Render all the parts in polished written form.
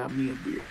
Got me a beer.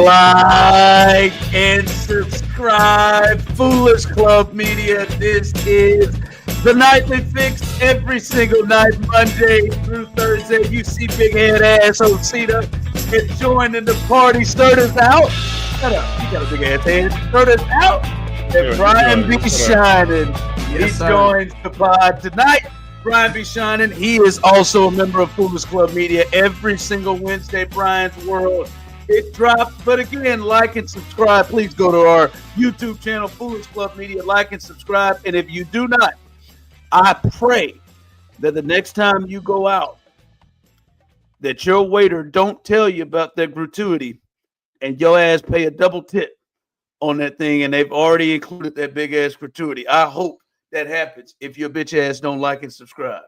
Like and subscribe, Foolish Club Media. This is the Nightly Fix every single night, Monday through Thursday. You see big head ass Osita is joining the party. Serda's out. Shut up. You got a big ass head. Serda's out. And Brian B. Shynin. He joins the pod tonight. Brian B. Shynin. He is also a member of Foolish Club Media every single Wednesday. Brian's World. It dropped, but again, like and subscribe. Please go to our YouTube channel, Foolish Club Media. Like and subscribe. And if you do not, I pray that the next time you go out, that your waiter don't tell you about that gratuity, and your ass pay a double tip on that thing, and they've already included that big ass gratuity. I hope that happens if your bitch ass don't like and subscribe.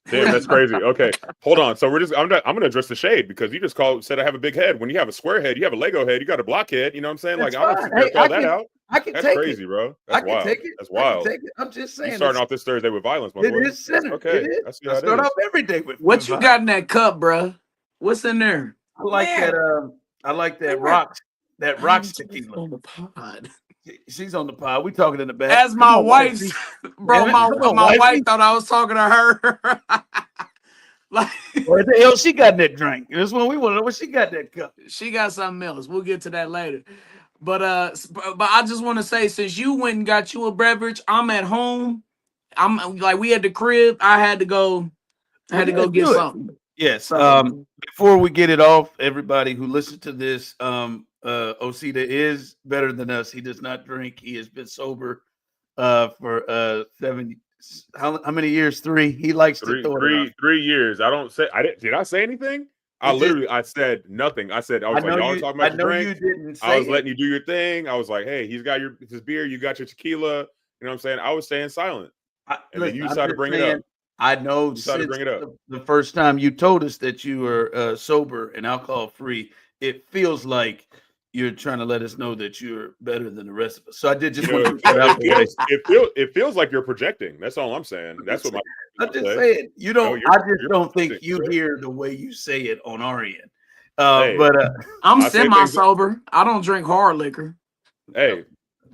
Damn, that's crazy. Okay, hold on. So I'm gonna address the shade because you just said I have a big head. When you have a square head, you have a Lego head, you got a block head. You know what I'm saying? That's like, I don't call that out. I can That's take crazy, it. bro. That's I can wild. take it. That's wild. I'm just saying. You starting off this Thursday with violence, my boy. It is center. Okay. It is. I see I how start it is. off every day with What you got in that cup, bro? What's in there? I like that. I like that rocks. That rocks tequila. On the pod. She's on the pod. We talking in the back. As my wife, bro, my wife thought I was talking to her. Like, what the hell she got in that drink? This one we want to know what she got in that cup. She got something else. We'll get to that later. But I just want to say, since you went and got you a beverage, I'm at home. I'm like, we at the crib. I had to go get something. Yes. Before we get it off, everybody who listened to this, Osita is better than us. He does not drink. He has been sober for 7. How many years? 3. He likes to throw it out. 3 years. Did I say anything? I said nothing. I said, y'all were talking about your drink. You didn't say I was letting you do your thing. I was like, hey, he's got his beer, you got your tequila. You know what I'm saying? I was staying silent. Then you decided to bring it up. I know since the first time you told us that you were sober and alcohol free, it feels like you're trying to let us know that you're better than the rest of us. So I did just want to put out it feels like you're projecting. That's all I'm saying. That's what I'm just saying. You don't. I just don't think you hear the way you say it on our end. But I'm semi sober. I don't drink hard liquor. Hey,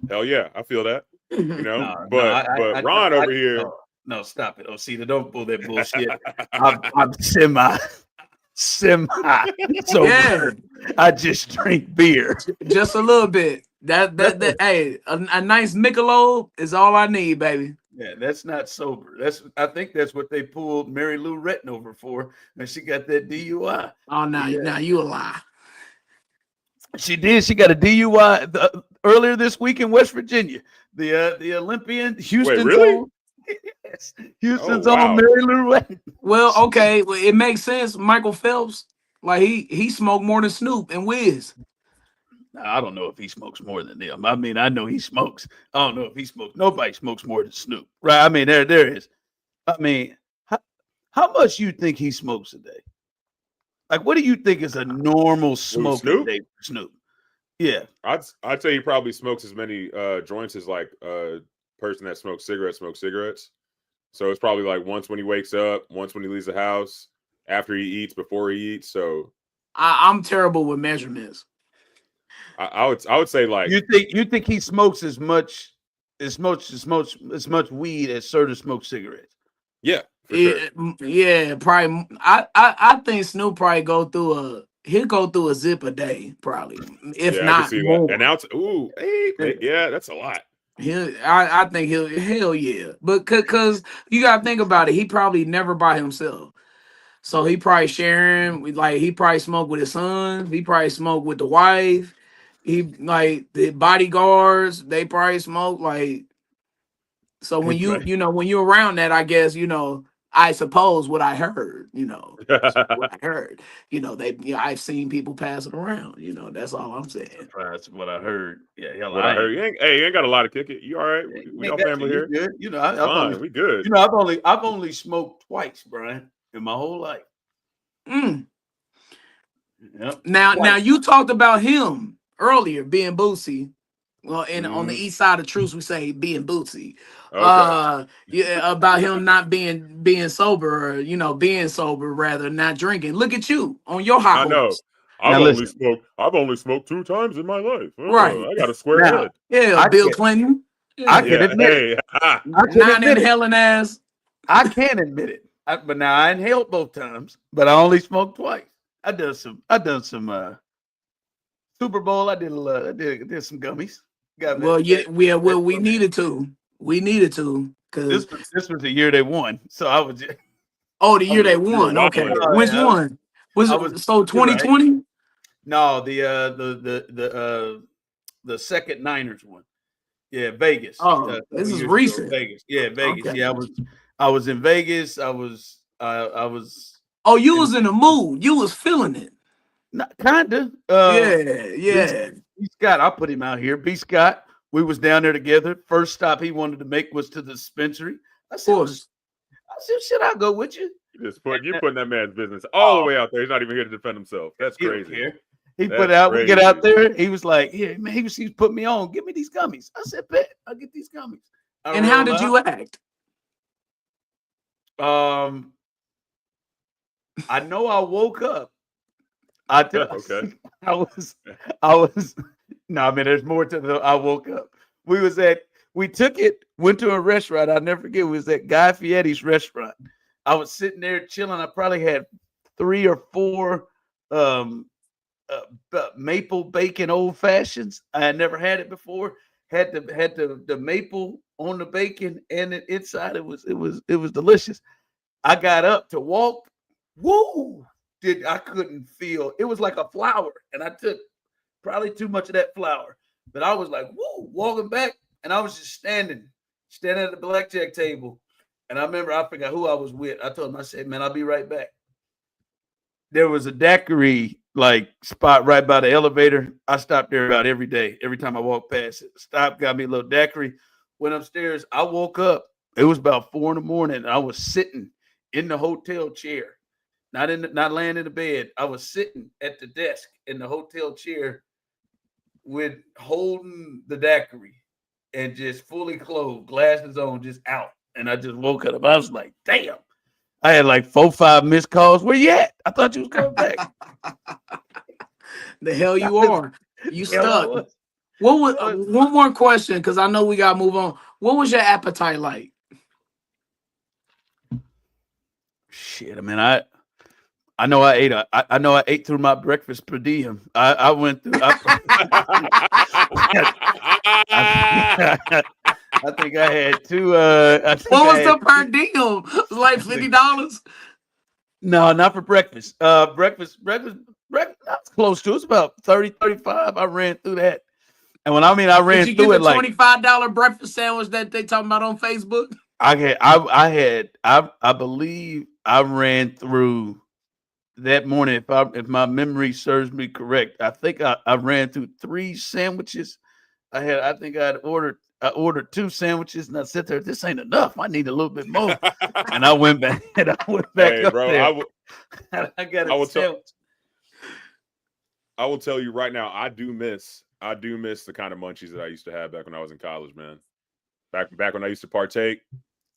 hell yeah, I feel that. You know, but Ron over here. No, stop it. Osita, don't pull that bullshit. I'm semi. So yeah. I just drink beer. Just a little bit. That hey, a nice Michelob is all I need, baby. Yeah, that's not sober. I think that's what they pulled Mary Lou Retton over for when she got that DUI. Oh, now you a lie. She did. She got a DUI earlier this week in West Virginia. The Olympian Houston. Wait, really? Yes. Houston's on Mary Lou Retton. Well, okay, it makes sense. Michael Phelps, like he smoked more than Snoop and Wiz. I don't know if he smokes more than them. I mean, I know he smokes. I don't know if he smokes. Nobody smokes more than Snoop, right? I mean, there is. I mean, how much you think he smokes a day? Like, what do you think is a normal smoke a day for Snoop? Yeah, I'd say he probably smokes as many joints as like person that smokes cigarettes. So it's probably like once when he wakes up, once when he leaves the house, after he eats, before he eats. So I'm terrible with measurements. I would say like you think he smokes as much weed as Serda smokes cigarettes. Yeah, for sure. Yeah, probably. I think Snoop probably he'll go through a zip a day, probably, if Yeah, I can not see that. And more. now it's yeah, that's a lot. I think he'll hell yeah, but cause you gotta think about it, he probably never by himself, so he probably sharing with, like, he probably smoke with his son, he probably smoke with the wife, he like the bodyguards, they probably smoke like. So when when you're around that, I guess, I suppose what I heard, what I heard, I've seen people pass it around, that's all I'm saying. That's what I heard. Yeah, hell, What I heard, you ain't got a lot of kick it. You all right? We all family here. Good. I've fine. We good. I've only smoked twice, Brian, in my whole life. Mm. Yep. Now you talked about him earlier being Bootsy. Well, and on the east side of Truce, we say being Bootsy. Okay. Yeah, about him not being sober, or being sober rather, not drinking. Look at you on your high I know. horse. I've only smoked 2 times in my life. Right. I got a square head. Yeah, Bill Clinton. I can admit it. Not inhaling ass. I can admit it. But now I inhaled both times, but I only smoked twice. I done some Super Bowl. I did some gummies. We needed to. We needed to, because this was the year they won. So I was just, the year they won. Okay. Which one? Was it 2020? No, the second Niners one. Yeah, Vegas. This is recent. Vegas. Yeah, Vegas. Okay. Yeah, I was in Vegas. I was Oh, you was in the mood. You was feeling it. Kinda. Yeah. B. Scott, I'll put him out here. B. Scott, we was down there together. First stop he wanted to make was to the dispensary. I said, should I go with you? You're putting that man's business all the way out there. He's not even here to defend himself. That's crazy. We get out there. He was like, yeah, man, he was putting me on. Give me these gummies. I said, bet, I'll get these gummies. And how did you act? I know I woke up. Okay. I was no, I mean, there's more to the I woke up. We took it, went to a restaurant. I'll never forget. It was at Guy Fieri's restaurant. I was sitting there chilling. I probably had 3 or 4 maple bacon old fashions. I had never had it before. Had the maple on the bacon and it inside. It was delicious. I got up to walk. Woo! I couldn't feel. It was like a flower, and I took probably too much of that flour. But I was like, woo, walking back, and I was just standing at the blackjack table. And I remember, I forgot who I was with. I told him, I said, man, I'll be right back. There was a daiquiri spot right by the elevator. I stopped there about every day. Every time I walked past it, stopped, got me a little daiquiri, went upstairs. I woke up. It was about 4 a.m. And I was sitting in the hotel chair. Not laying in the bed. I was sitting at the desk in the hotel chair with holding the daiquiri and just fully clothed, glasses on, just out. And I just woke up. I was like, damn. I had like 4 or 5 missed calls. Where you at? I thought you was coming back. The hell you are. You stuck. What was one more question? Because I know we gotta move on. What was your appetite like? Shit, I mean, I know I ate through my breakfast per diem. I went through. I think I had 2. What was the per diem? It was like $50. No, not for breakfast. Breakfast. That's close to. It's about 30, 35. I ran through that, and when I ran Did you through get it the $25 breakfast sandwich that they talking about on Facebook? I believe I ran through that morning. If my memory serves me correct, I think I ran through 3 sandwiches. I think I ordered 2 sandwiches, and I said there, this ain't enough. I need a little bit more. And I went back. Hey, up bro, there. I got a sandwich. I will tell you right now, I do miss the kind of munchies that I used to have back when I was in college, man. Back when I used to partake,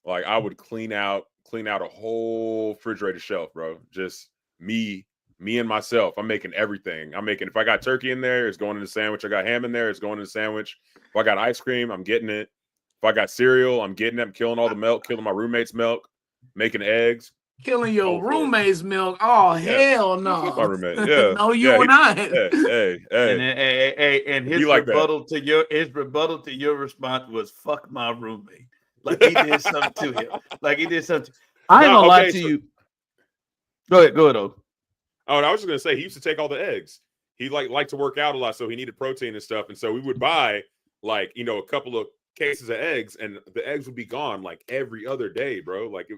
like I would clean out a whole refrigerator shelf, bro. Just me and myself. I'm making everything. If I got turkey in there, it's going in the sandwich. I got ham in there, it's going in the sandwich. If I got ice cream, I'm getting it. If I got cereal, I'm getting it. I'm killing all the milk, killing my roommate's milk. making eggs. Killing your Go for it. roommate's milk. Oh, Yeah. hell Fuck my no. roommate. Yeah. No, you Yeah, were not. Hey. And and his Be like that. rebuttal to your response was "fuck my roommate." Like he did something to him. Like he did something. I ain't gonna lie to you. Go ahead, though. Oh, and I was just gonna say he used to take all the eggs. He liked to work out a lot, so he needed protein and stuff. And so we would buy like a couple of cases of eggs, and the eggs would be gone like every other day, bro. Like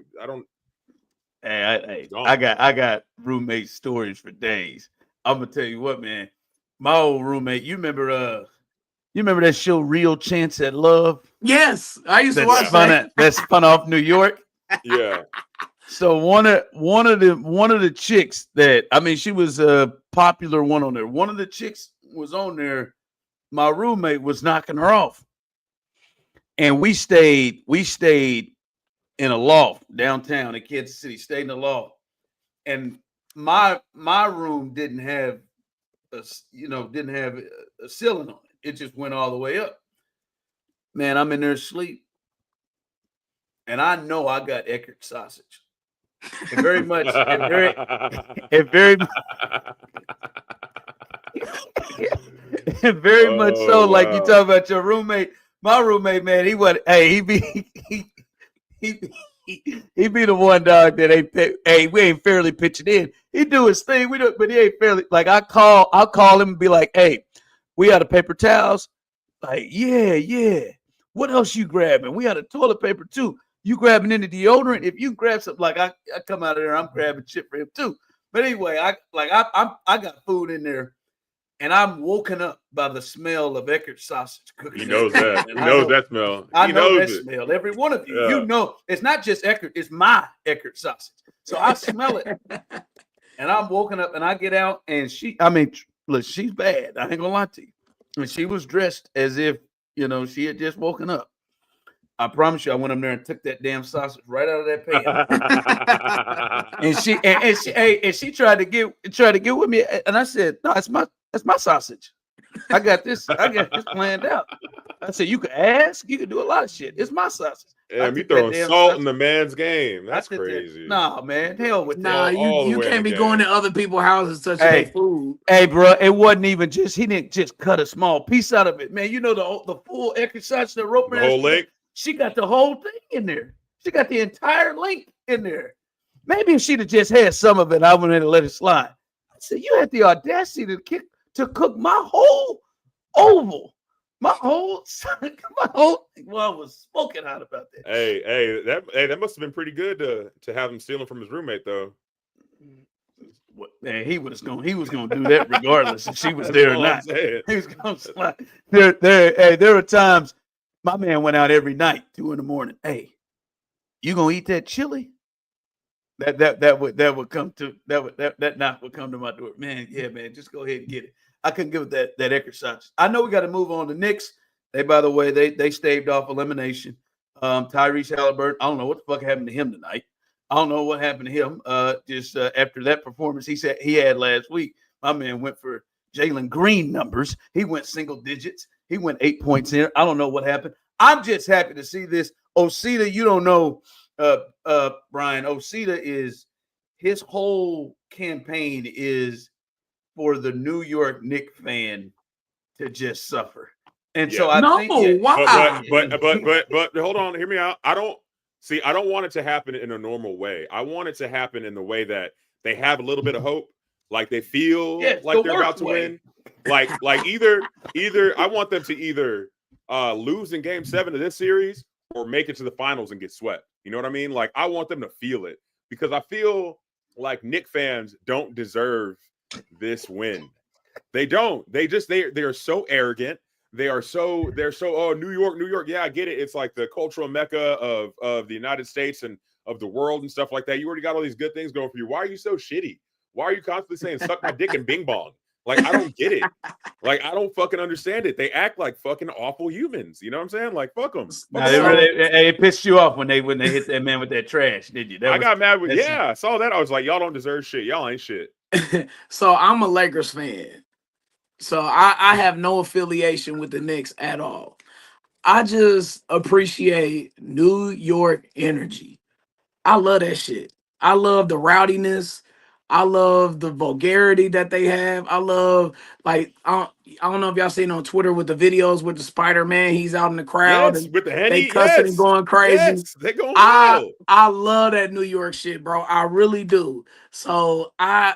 I got roommate stories for days. I'm gonna tell you what, man. My old roommate, you remember that show Real Chance at Love? Yes, I used to watch that. That spun off New York. Yeah. So one of the chicks that she was a popular one on there. One of the chicks was on there. My roommate was knocking her off, and we stayed in a loft downtown in Kansas City. Stayed in the loft, and my room didn't have a ceiling on it. It just went all the way up. Man, I'm in there asleep, and I know I got Eckerd sausage. And very much, much so. Like you talk about your roommate, my roommate, man, he be the one dog that we ain't fairly pitching in. He do his thing, but he ain't fairly. Like I'll call him and be like, hey, we out of paper towels. Like, yeah. What else you grabbing? We out of toilet paper too. You grabbing any deodorant? If you grab something, like I come out of there, I'm grabbing shit for him too. But anyway, I got food in there, and I'm woken up by the smell of Eckerd sausage cooking. He knows that. He knows that smell. I know that smell. Every one of you, you know, it's not just Eckerd, it's my Eckerd sausage. So I smell it, and I'm woken up, and I get out, and look, she's bad. I ain't gonna lie to you. And she was dressed as if she had just woken up. I promise you, I went up there and took that damn sausage right out of that pan. and she tried to get with me, and I said, "No, that's my sausage. I got this planned out." I said, "You can ask, you can do a lot of shit. It's my sausage." Yeah, me throwing salt in the man's game. That's crazy. Nah, man, hell with that. Nah, you can't be going to other people's houses touching their food. Hey, bro, it wasn't even he didn't just cut a small piece out of it, man. You know the full Eckerd sausage, the rope, the whole link. She got the whole thing in there. She got the entire link in there. Maybe if she'd have just had some of it, I wouldn't have let it slide. I said, you had the audacity to cook my whole oval. My whole well, I was smoking hot about that. Hey, that must have been pretty good to have him stealing from his roommate, though. Man, he was gonna do that regardless if she was there or not. He was gonna slide. There are times my man went out every night, 2 a.m. Hey, you gonna eat that chili? That would come to that knock would come to my door. Man, yeah, man, just go ahead and get it. I couldn't give it that Eckerd sausage. I know we got to move on to Knicks. By the way, they staved off elimination. Tyrese Halliburton, I don't know what the fuck happened to him tonight. I don't know what happened to him. Just after that performance he said he had last week, my man went for Jalen Green numbers. He went single digits. He went 8 points in. I don't know what happened. I'm just happy to see this. Osita, you don't know, Brian. Osita his whole campaign is for the New York Knicks fan to just suffer. And so I think wow. But hold on, hear me out. I don't want it to happen in a normal way. I want it to happen in the way that they have a little bit of hope, like they feel like they're about to win. Like either I want them to either lose in game 7 of this series or make it to the finals and get swept. You know what I mean? Like I want them to feel it because I feel like Knicks fans don't deserve this win. They don't. They are so arrogant. They're so New York. Yeah, I get it. It's like the cultural mecca of the United States and of the world and stuff like that. You already got all these good things going for you. Why are you so shitty? Why are you constantly saying suck my dick and bing bong? Like, I don't get it. Like, I don't fucking understand it. They act like fucking awful humans. You know what I'm saying? Like, fuck them. It pissed you off when they hit that man with that trash, did you? I got mad with, I saw that. I was like, y'all don't deserve shit. Y'all ain't shit. So I'm a Lakers fan. So I have no affiliation with the Knicks at all. I just appreciate New York energy. I love that shit. I love the rowdiness. I love the vulgarity that they have. I love like I don't know if y'all seen on Twitter with the videos with the Spider-Man. He's out in the crowd Yes, and with the they Henny. cussing and Yes, going crazy. yes, they're going I wild. I love that New York shit, bro. I really do. So I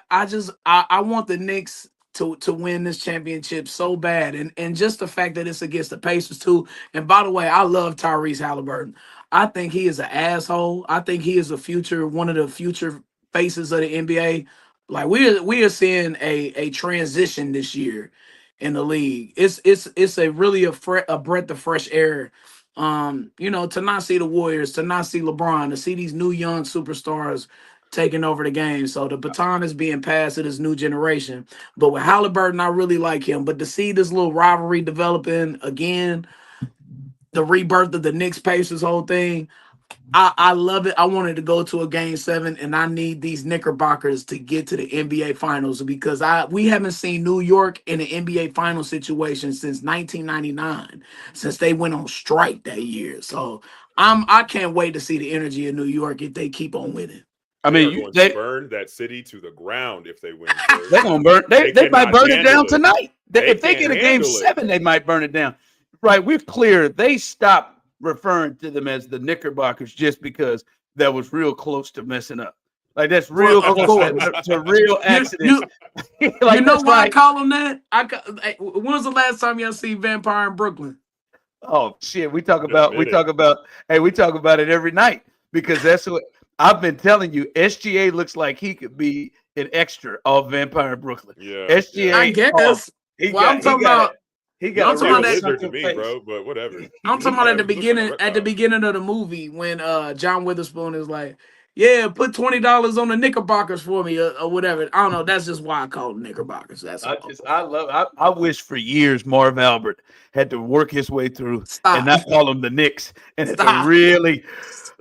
want the Knicks to win this championship so bad, and just the fact that it's against the Pacers too. And by the way, I love Tyrese Halliburton. I think he is an asshole. I think he is one of the future faces of the NBA. Like we are seeing a transition this year in the league. It's a really a breath of fresh air. To not see the Warriors, to not see LeBron, to see these new young superstars taking over the game. So the baton is being passed to this new generation. But with Halliburton, I really like him. But to see this little rivalry developing again, the rebirth of the Knicks Pacers whole thing, I love it. I wanted to go to a game 7, and I need these Knickerbockers to get to the NBA Finals because we haven't seen New York in an NBA final situation since 1999, since they went on strike that year. So I can't wait to see the energy of New York if they keep on winning. I They are mean, going to burn that city to the ground if they win. Sir. they're gonna burn. They might cannot burn it handle down it. tonight. If they can't get a game handle it. 7, they might burn it down. Right? We're clear. They stopped referring to them as the Knickerbockers just because that was real close to messing up. Like that's real Well, of close course. to real accidents. Like, you know that's why I like, call them that? When was the last time y'all see Vampire in Brooklyn? oh shit, we talk about it every night because that's what I've been telling you. SGA looks like he could be an extra of Vampire in Brooklyn. Yeah, SGA, I guess. I'm talking about That's I'm like talking a about lizard to me, bro. But whatever. I'm talking about at the beginning of the movie when John Witherspoon is like, yeah, put $20 on the Knickerbockers for me or whatever. I don't know. That's just why I call them Knickerbockers. That's all. I wish for years Marv Albert had to work his way through and not call them the Knicks and had to really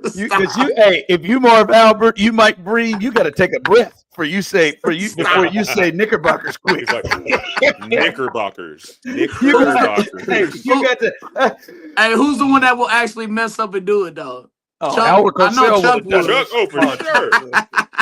if you Marv Albert, you Mike Breen, you got to take a breath before you say Knickerbockers quick. He's like Knickerbockers. You got to. Hey, who's the one that will actually mess up and do it though? Oh, Chuck, Howard I know Cosell Chuck would would. For sure.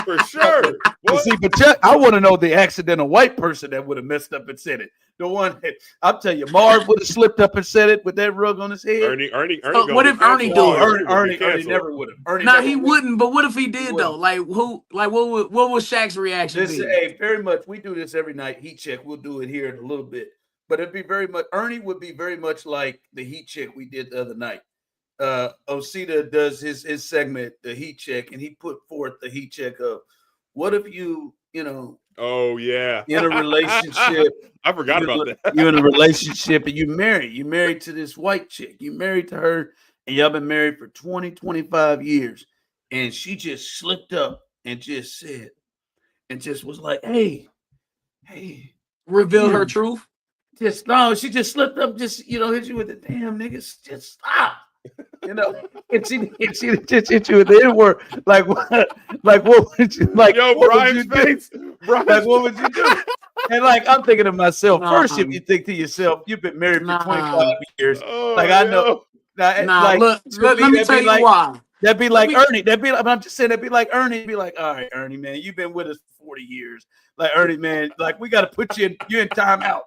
For sure. What? See, but Chuck, I want to know the accidental white person that would have messed up and said it. The one that, I'll tell you, Marv would have slipped up and said it with that rug on his head. Ernie. What if Ernie do it? Ernie never would have. Nah, he wouldn't. But what if he did though? Like who? Like what would Shaq's reaction be? Hey, very much. We do this every night. Heat check. We'll do it here in a little bit. But it'd be very much. Ernie would be very much like the heat check we did the other night. Osita does his segment, the heat check, and he put forth the heat check of what if you oh yeah, in a relationship. I forgot about that. You're in a relationship and you're married to this white chick. You married to her and y'all been married for 20, 25 years. And she just slipped up and just said, and just was like, hey. Reveal her truth. She just slipped up, just hit you with the damn niggas. Just stop. And she just hit you with the N-word. Like what would you like? Yo, Brian's face. Like what would you do? And like I'm thinking to myself, first if you think to yourself, you've been married for 25 years. I know. Look, let me tell you why. That'd be like Ernie. I'm just saying that'd be like Ernie. Be like, all right, Ernie, man, you've been with us for 40 years. Like Ernie, man, like we got to put you in timeout.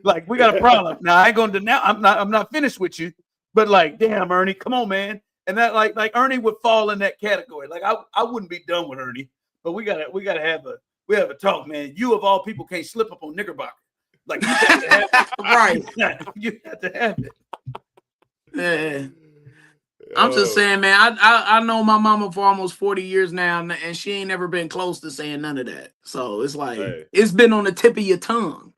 Like we got a problem. Now I ain't going to now. I'm not finished with you. But like, damn, Ernie, come on, man. And that like Ernie would fall in that category. Like I wouldn't be done with Ernie, but we gotta have a talk, man. You of all people can't slip up on Knickerbocker. Like you have to have it. Right. You have to have it. Yeah. I'm just saying, man, I know my mama for almost 40 years now, and she ain't never been close to saying none of that. So it's like it's been on the tip of your tongue.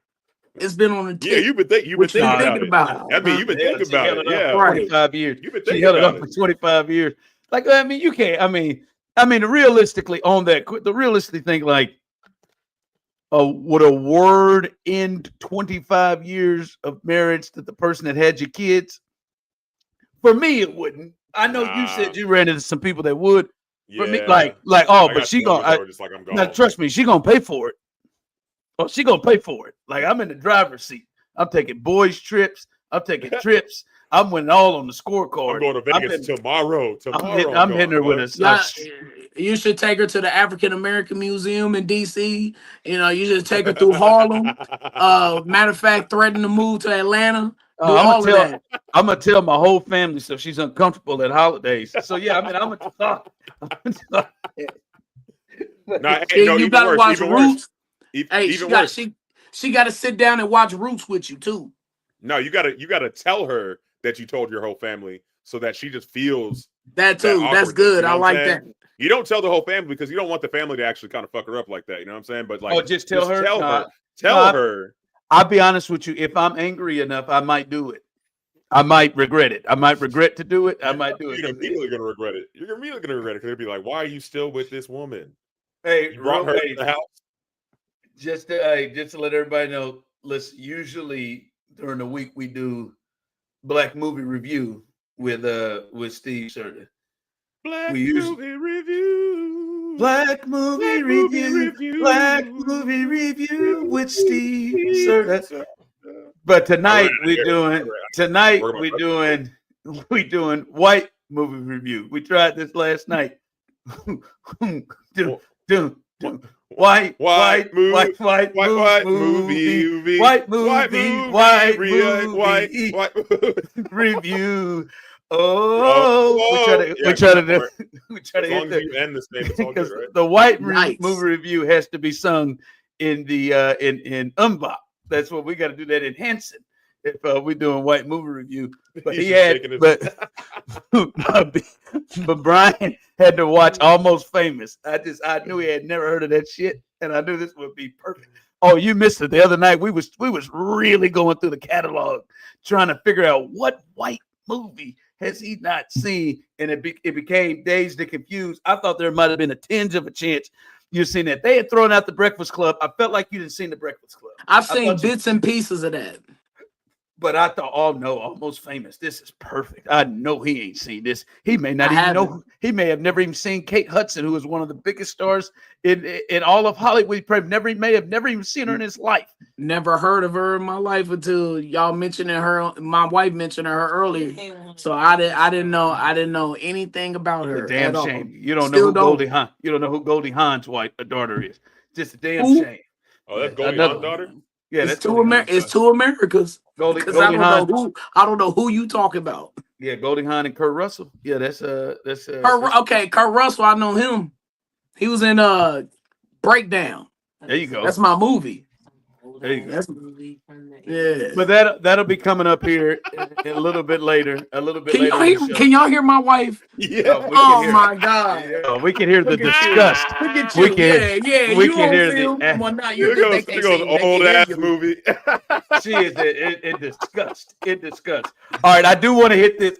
It's been on the tip. Yeah, you've been thinking about it. I mean, you've been thinking about it. Yeah, 25 years. You've been thinking she held it about up for 25 years. Like, I mean, you can't. I mean, realistically, on that, the realistically think like, would a word end 25 years of marriage to the person that had your kids? For me, it wouldn't. I know you said you ran into some people that would. For me, but she gonna. Now, trust me, she gonna pay for it. Oh, she gonna pay for it. Like I'm in the driver's seat. I'm taking boys trips. I'm taking trips. I'm winning all on the scorecard. I'm going to Vegas tomorrow. I'm hitting her with You should take her to the African American Museum in DC. You know, you should take her through Harlem. Matter of fact, threaten to move to Atlanta. Do I'm all of that. gonna tell my whole family so she's uncomfortable at holidays. So yeah, I mean, I'm gonna talk. No, You gotta watch Roots. Hey, Even worse. she got to sit down and watch Roots with you too. No, you gotta tell her that you told your whole family so that she just feels that too. That's good. I like that. You don't tell the whole family because you don't want the family to actually kind of fuck her up like that. You know what I'm saying? But like, just tell her. Tell her. I'll be honest with you. If I'm angry enough, I might do it. I might regret it. I might regret to do it. I might do it. You're immediately gonna regret it. You're immediately gonna regret it because they'll be like, "Why are you still with this woman?" Hey, you brought her to the house. Just to let everybody know, listen, usually during the week we do Black Movie Review with Steve Serda. Black Movie Review with Steve Serda. But tonight we're doing White Movie Review. We tried this last night. White movie review. We try to hit the end this name because right? The white movie review has to be sung in the in Umbach. That's what we got to do that in Hanson if we're doing white movie review. But but Brian had to watch Almost Famous. I knew he had never heard of that shit, and I knew this would be perfect. Oh, you missed it the other night. We was really going through the catalog trying to figure out what white movie has he not seen, and it became Dazed and Confused. I thought there might have been a tinge of a chance you've seen that. They had thrown out The Breakfast Club. I felt like you didn't see The Breakfast Club. I've seen bits and pieces of that. But I thought, oh no, Almost Famous. This is perfect. I know he ain't seen this. He may not even know. He may have never even seen Kate Hudson, who is one of the biggest stars in all of Hollywood. He may have never even seen her in his life. Never heard of her in my life until y'all mentioning her. My wife mentioned her earlier, so I didn't know anything about her. It's a damn shame. You don't know who Goldie Hawn. You don't know who Goldie Hawn's daughter is. Just a damn shame. Oh, that's Goldie Hawn's daughter. Yeah, it's two Americas. Goldie Hawn. I don't know who you talking about. Yeah, Goldie Hawn and Kurt Russell. Yeah, that's okay, Kurt Russell. I know him. He was in Breakdown. There you go. That's my movie. There you go. That's yeah. But that'll be coming up here a little bit later. Can y'all hear my wife? Yeah. Oh my God. Yeah, we can hear the disgust. Look at you. We can hear the old ass movie. She is in disgust. In disgust. All right, I do want to hit this.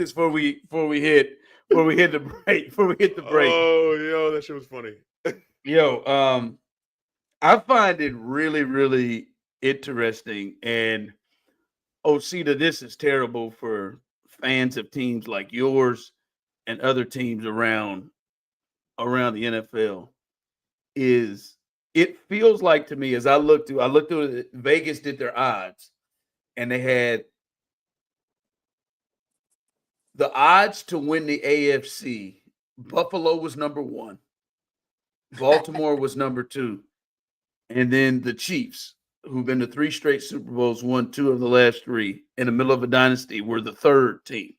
Before we hit the break. Oh, yo, that shit was funny. Yo, I find it really, really interesting. And Osita, this is terrible for fans of teams like yours and other teams around the NFL. It feels like to me as I looked through it, Vegas did their odds, and they had the odds to win the AFC. Buffalo was number 1. Baltimore was number 2. And then the Chiefs, who've been to 3 straight Super Bowls, won 2 of the last 3 in the middle of a dynasty, were the 3rd team.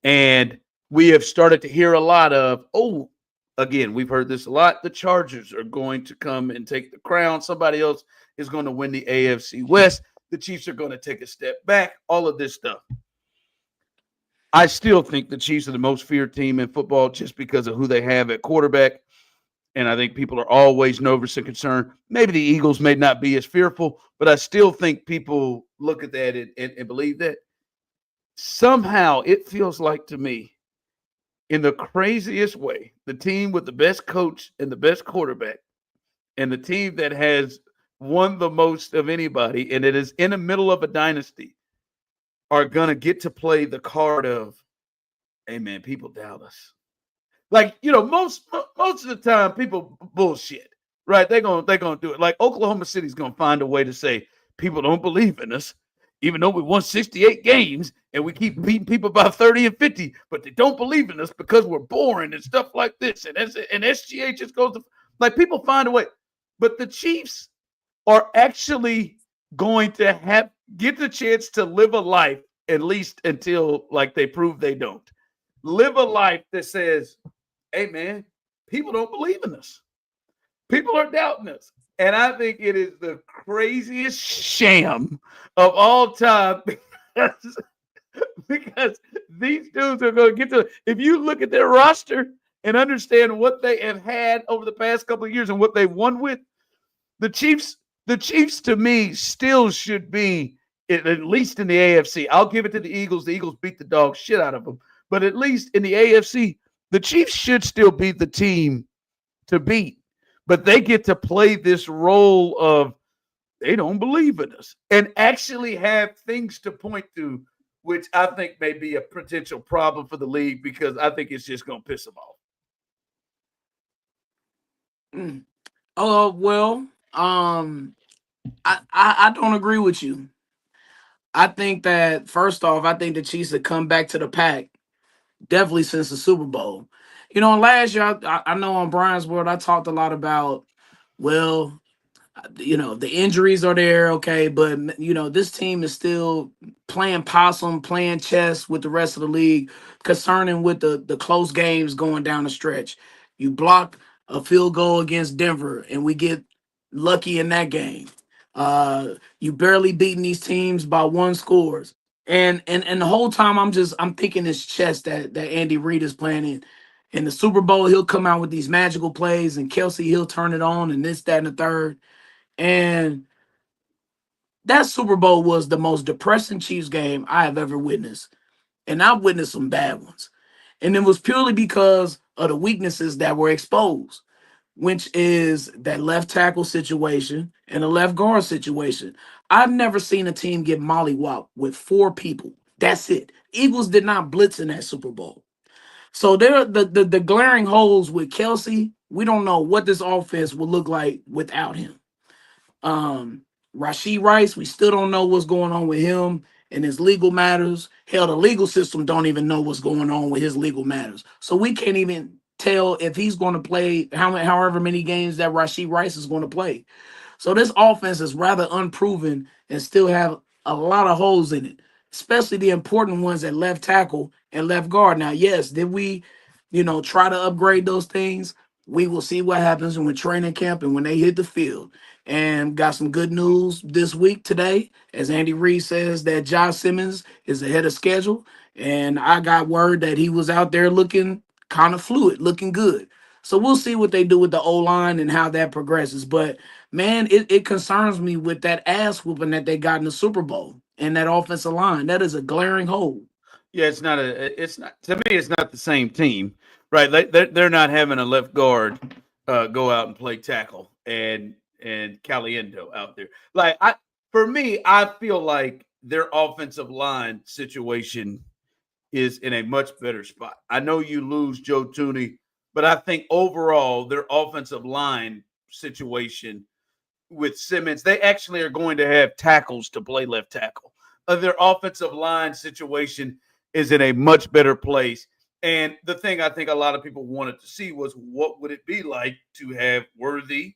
And we have started to hear a lot of, again, we've heard this a lot. The Chargers are going to come and take the crown. Somebody else is going to win the AFC West. The Chiefs are going to take a step back. All of this stuff. I still think the Chiefs are the most feared team in football just because of who they have at quarterback. And I think people are always nervous and concerned. Maybe the Eagles may not be as fearful, but I still think people look at that and believe that. Somehow it feels like to me, in the craziest way, the team with the best coach and the best quarterback and the team that has won the most of anybody, and it is in the middle of a dynasty, are going to get to play the card of, hey, man, people doubt us. Like, most of the time people bullshit, right? They're going to do it. Like Oklahoma City's going to find a way to say people don't believe in us, even though we won 68 games and we keep beating people by 30 and 50, but they don't believe in us because we're boring and stuff like this. And SGA just goes to, like, people find a way. But the Chiefs are actually going to get the chance to live a life, at least until like they prove they don't. Live a life that says, hey man, people don't believe in us. People are doubting us. And I think it is the craziest sham of all time because these dudes are going to get to, if you look at their roster and understand what they have had over the past couple of years and what they've won with, the Chiefs to me still should be, at least in the AFC. I'll give it to the Eagles. The Eagles beat the dog shit out of them. But at least in the AFC, the Chiefs should still be the team to beat. But they get to play this role of they don't believe in us and actually have things to point to, which I think may be a potential problem for the league because I think it's just going to piss them off. Oh, well, I don't agree with you. I think that, first off, I think the Chiefs have come back to the pack definitely since the Super Bowl. You know, last year, I know on Brian's World, I talked a lot about, well, you know, the injuries are there, okay, but, you know, this team is still playing possum, playing chess with the rest of the league, concerning with the close games going down the stretch. You block a field goal against Denver, and we get lucky in that game. You barely beating these teams by one scores. And the whole time I'm thinking this chess that Andy Reid is playing in. In the Super Bowl, he'll come out with these magical plays, and Kelsey, he'll turn it on, and this, that, and the third. And that Super Bowl was the most depressing Chiefs game I have ever witnessed. And I've witnessed some bad ones. And it was purely because of the weaknesses that were exposed, which is that left tackle situation and the left guard situation. I've never seen a team get mollywopped with 4 people. That's it. Eagles did not blitz in that Super Bowl. So there, the glaring holes with Kelsey, we don't know what this offense will look like without him. Rashee Rice, we still don't know what's going on with him and his legal matters. Hell, the legal system don't even know what's going on with his legal matters. So we can't even tell if he's going to play however many games that Rashee Rice is going to play. So this offense is rather unproven and still have a lot of holes in it, especially the important ones at left tackle and left guard. Now, yes, did we, try to upgrade those things? We will see what happens when training camp and when they hit the field. And got some good news this week today, as Andy Reid says that Josh Simmons is ahead of schedule. And I got word that he was out there looking kind of fluid, looking good. So we'll see what they do with the O-line and how that progresses. But, man, it concerns me with that ass whooping that they got in the Super Bowl and that offensive line. That is a glaring hole. Yeah, it's not to me, it's not the same team, right? They're not having a left guard go out and play tackle and Caliendo out there. For me, I feel like their offensive line situation is in a much better spot. I know you lose Joe Thuney, but I think overall their offensive line situation with Simmons, they actually are going to have tackles to play left tackle. Their offensive line situation is in a much better place. And the thing I think a lot of people wanted to see was what would it be like to have Worthy,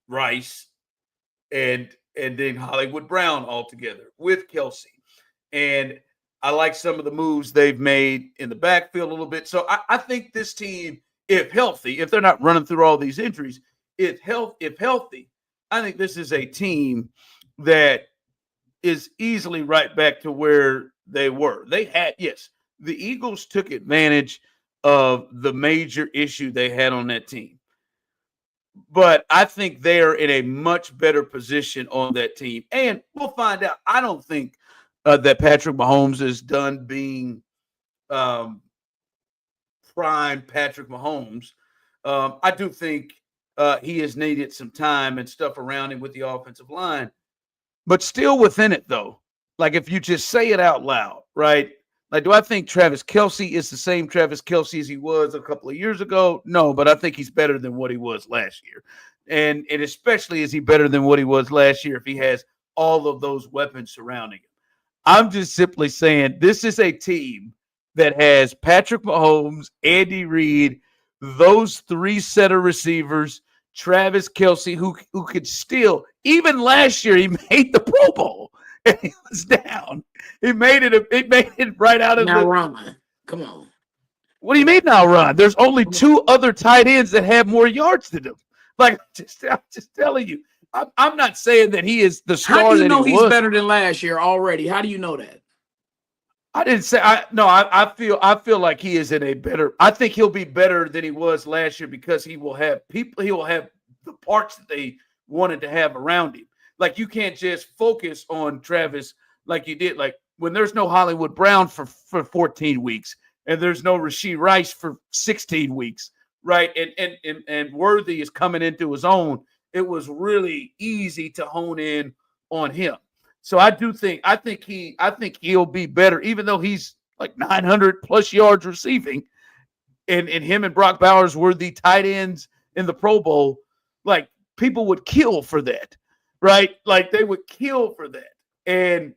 Rice, and then Hollywood Brown all together with Kelsey. And I like some of the moves they've made in the backfield a little bit. So I think this team, if healthy, if they're not running through all these injuries, if healthy, I think this is a team that is easily right back to where they were. The Eagles took advantage of the major issue they had on that team. But I think they're in a much better position on that team. And we'll find out. I don't think that Patrick Mahomes is done being prime Patrick Mahomes. I do think he has needed some time and stuff around him with the offensive line. But still within it, though, like if you just say it out loud, right? Like, do I think Travis Kelce is the same Travis Kelce as he was a couple of years ago? No, but I think he's better than what he was last year. And especially is he better than what he was last year if he has all of those weapons surrounding him. I'm just simply saying this is a team that has Patrick Mahomes, Andy Reid, those three set of receivers, Travis Kelce, who could still, even last year, he made the Pro Bowl and he was down. He made it right out of Now the. run. Come on. What do you mean now run? There's only two other tight ends that have more yards than him. Like, I'm just telling you. I'm not saying that he is the star. How do you that know he he's was. better than last year already? How do you know that? I didn't say I feel like he is in a better. I think he'll be better than he was last year because he will have people. He will have the parts that they wanted to have around him. Like you can't just focus on Travis like you did. Like when there's no Hollywood Brown for 14 weeks and there's no Rashee Rice for 16 weeks, right? And Worthy is coming into his own. It was really easy to hone in on him. So I think he'll be better, even though he's like 900 plus yards receiving, and him and Brock Bowers were the tight ends in the Pro Bowl. Like people would kill for that, right? Like they would kill for that, and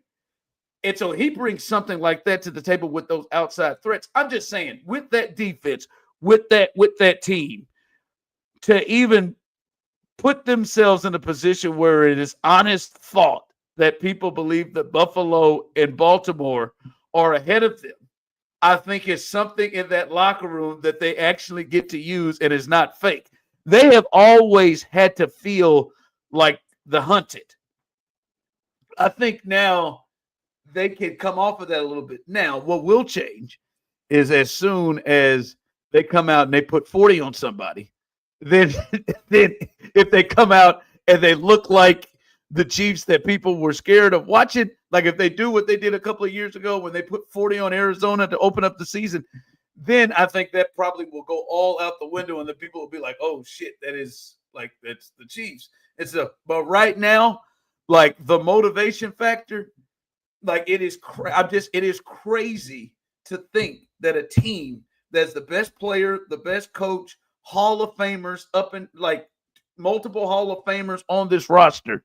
so he brings something like that to the table with those outside threats. I'm just saying, with that defense, with that team, to even put themselves in a position where it is honest thought that people believe that Buffalo and Baltimore are ahead of them, I think is something in that locker room that they actually get to use and is not fake. They have always had to feel like the hunted. I think now they can come off of that a little bit. Now, what will change is as soon as they come out and they put 40 on somebody, then if they come out and they look like the Chiefs that people were scared of watching, like if they do what they did a couple of years ago when they put 40 on Arizona to open up the season, then I think that probably will go all out the window and the people will be like, oh shit, that's the Chiefs. But right now, like the motivation factor, like it is crazy to think that a team that's the best player, the best coach, Hall of Famers up in like multiple Hall of Famers on this roster,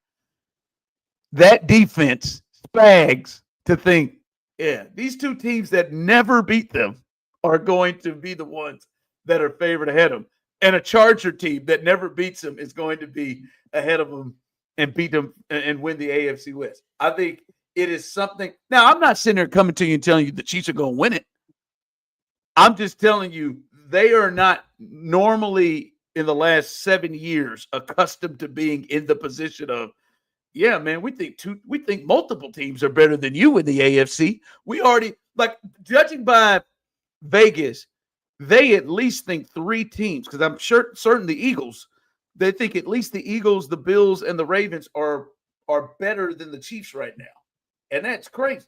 that defense spags to think, yeah, these two teams that never beat them are going to be the ones that are favored ahead of them. And a Charger team that never beats them is going to be ahead of them and beat them and win the AFC West. I think it is something. Now, I'm not sitting there coming to you and telling you the Chiefs are going to win it. I'm just telling you they are not normally in the last 7 years accustomed to being in the position of, yeah, man, we think multiple teams are better than you in the AFC. We already, like, judging by Vegas, they at least think 3 teams, because I'm certain the Eagles, they think at least the Eagles, the Bills, and the Ravens are better than the Chiefs right now. And that's crazy.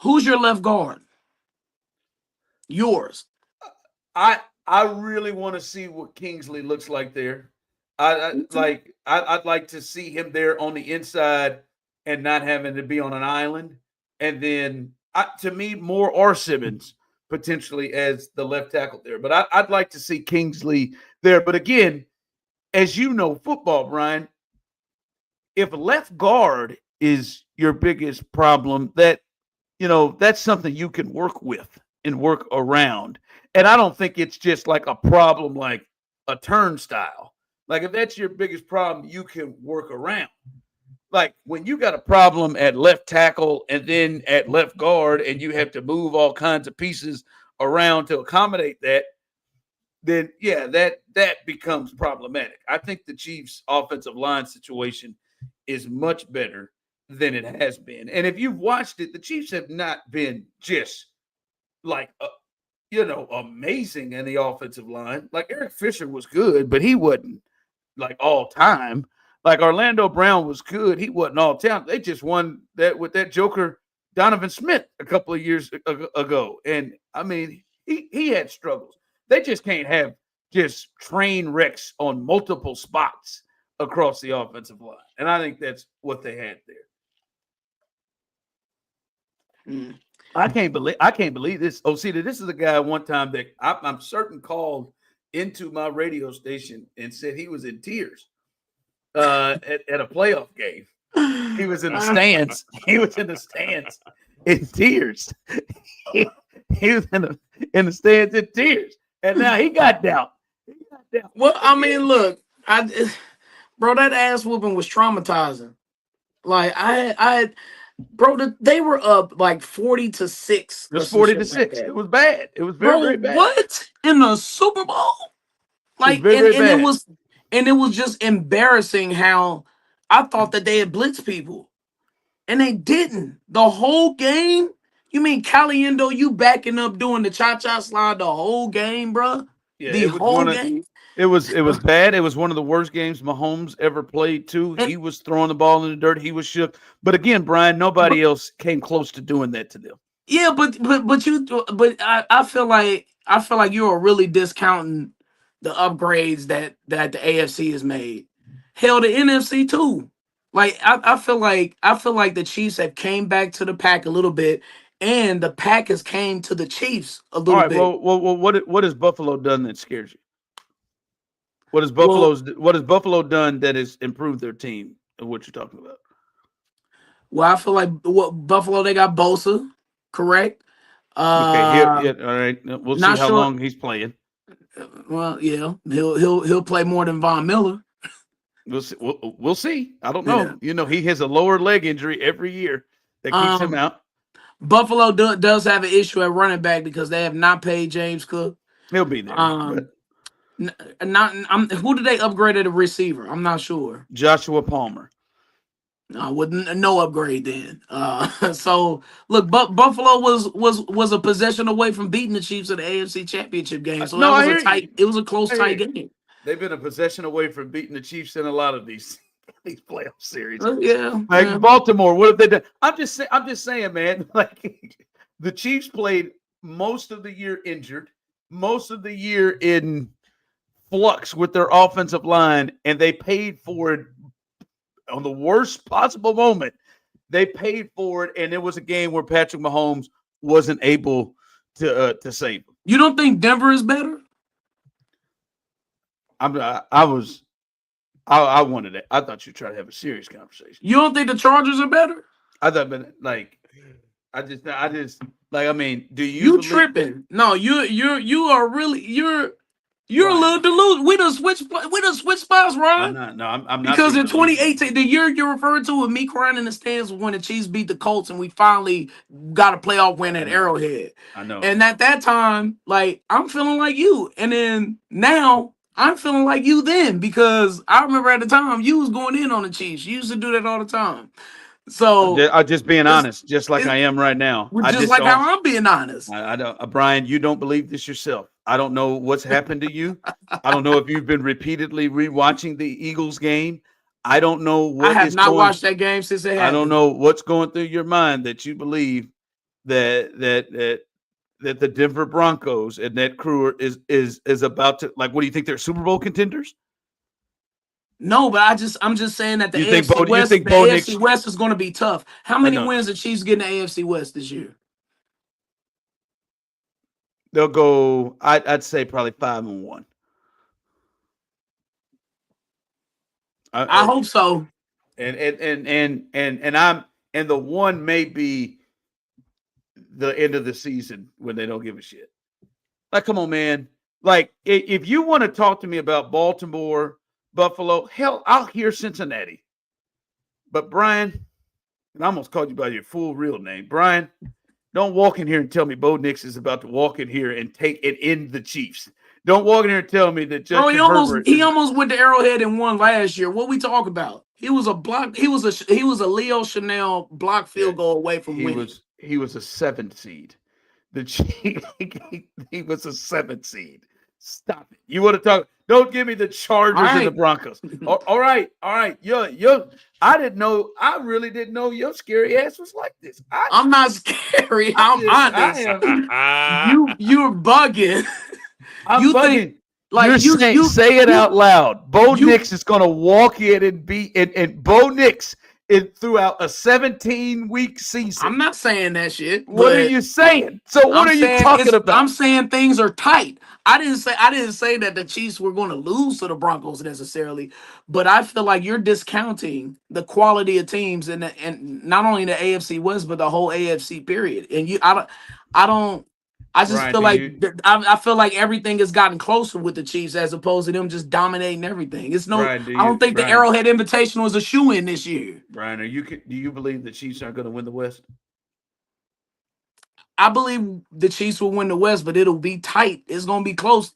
Who's your left guard? Yours. I really want to see what Kingsley looks like there. I'd like to see him there on the inside and not having to be on an island. And then, to me, more R. Simmons potentially as the left tackle there. But I'd like to see Kingsley there. But again, as you know, football, Brian, if left guard is your biggest problem, that's something you can work with and work around. And I don't think it's just like a problem like a turnstile. Like if that's your biggest problem, you can work around. Like when you got a problem at left tackle and then at left guard and you have to move all kinds of pieces around to accommodate that, then yeah, that becomes problematic. I think the Chiefs' offensive line situation is much better than it has been. And if you've watched it, the Chiefs have not been just like amazing in the offensive line. Like Eric Fisher was good, but he wasn't like all time. Like Orlando Brown was good. He wasn't all time. They just won that with that joker Donovan Smith a couple of years ago. And I mean, he had struggles. They just can't have just train wrecks on multiple spots across the offensive line. And I think that's what they had there. I can't believe this. Osita, this is a guy one time that I'm certain called into my radio station and said he was in tears at a playoff game. He was in the stands. He was in the stands in tears. He was in the stands in tears. And now he got down. Well, I mean, look, bro, that ass whooping was traumatizing. Like bro, they were up like 40-6. It was 40-6. It was bad. It was very, very bad. What in the Super Bowl? Like, very, very bad. it was just embarrassing how I thought that they had blitzed people, and they didn't the whole game. You mean Caliendo? You backing up doing the cha-cha slide the whole game, bro? Yeah, the whole game. It was bad. It was one of the worst games Mahomes ever played too. He was throwing the ball in the dirt. He was shook. But again, Brian, nobody else came close to doing that to them. Yeah, but I feel like you are really discounting the upgrades that the AFC has made. Hell, the NFC too. Like I feel like the Chiefs have came back to the pack a little bit, and the Packers came to the Chiefs a little bit. Well, what has Buffalo done that scares you? What has Buffalo done that has improved their team? Of what you're talking about? Well, I feel like Buffalo, they got Bosa, correct? Okay, all right. We'll see how long he's playing. Well, yeah, he'll play more than Von Miller. We'll see. I don't know. Yeah. You know, he has a lower leg injury every year that keeps him out. Buffalo does have an issue at running back because they have not paid James Cook. He'll be there. Who did they upgrade at a receiver? I'm not sure. Joshua Palmer. No upgrade then. So look, Buffalo was a possession away from beating the Chiefs in the AFC Championship game. So it was a close, tight game. They've been a possession away from beating the Chiefs in a lot of these playoff series. Yeah. Baltimore, what have they done? I'm just saying, man. Like the Chiefs played most of the year injured, most of the year in flux with their offensive line, and they paid for it on the worst possible moment. They paid for it, and it was a game where Patrick Mahomes wasn't able to save them. You don't think Denver is better? I wanted it. I thought you'd try to have a serious conversation. You don't think the Chargers are better? I thought, but like, I just like. I mean, do you tripping? No, you are really You're a little deluded. We done switched spots, Ron. I'm not. Because in 2018, the year you're referring to with me crying in the stands was when the Chiefs beat the Colts and we finally got a playoff win at Arrowhead. I know. And at that time, like, I'm feeling like you. And then now I'm feeling like you then because I remember at the time you was going in on the Chiefs. You used to do that all the time. So I'm just being honest, just like I am right now. Just like how I'm being honest. I don't, Brian. You don't believe this yourself. I don't know what's happened to you. I don't know if you've been repeatedly rewatching the Eagles game. I don't know what. I have not watched that game since it happened. I don't know what's going through your mind that you believe that the Denver Broncos and that crew is about to, like. What do you think? They're Super Bowl contenders? No, but I'm just saying that the AFC West is going to be tough. How many wins the Chiefs get in the AFC West this year? They'll go. I'd say probably 5-1. I hope so. And the one may be the end of the season when they don't give a shit. Like, come on, man. Like, if you want to talk to me about Baltimore, Buffalo, hell, I'll hear Cincinnati. But Brian, and I almost called you by your full real name, Brian. Don't walk in here and tell me Bo Nix is about to walk in here and take it in the Chiefs. Don't walk in here and tell me that Justin Herbert. He almost went to Arrowhead and won last year. What we talk about? He was a block. He was a Leo Chanel block field goal away from winning. He was a 7th seed. He was a 7th seed. Stop it. You want to talk? Don't give me the Chargers and the Broncos. All right. Yo, I really didn't know your scary ass was like this. I'm not scary. I'm honest. You're bugging. I'm bugging. Say it out loud. Bo Nix is going to walk in and Bo Nix throughout a 17-week season. I'm not saying that shit. What are you saying? So what are you talking about? I'm saying things are tight. I didn't say that the Chiefs were going to lose to the Broncos necessarily, but I feel like you're discounting the quality of teams and not only the AFC West but the whole AFC period. And I just Brian, feel like I feel like everything has gotten closer with the Chiefs as opposed to them just dominating everything. It's no, Brian, I don't think the Arrowhead Invitational is a shoe-in this year. Brian, do you believe the Chiefs aren't going to win the West? I believe the Chiefs will win the West, but it'll be tight. It's going to be close,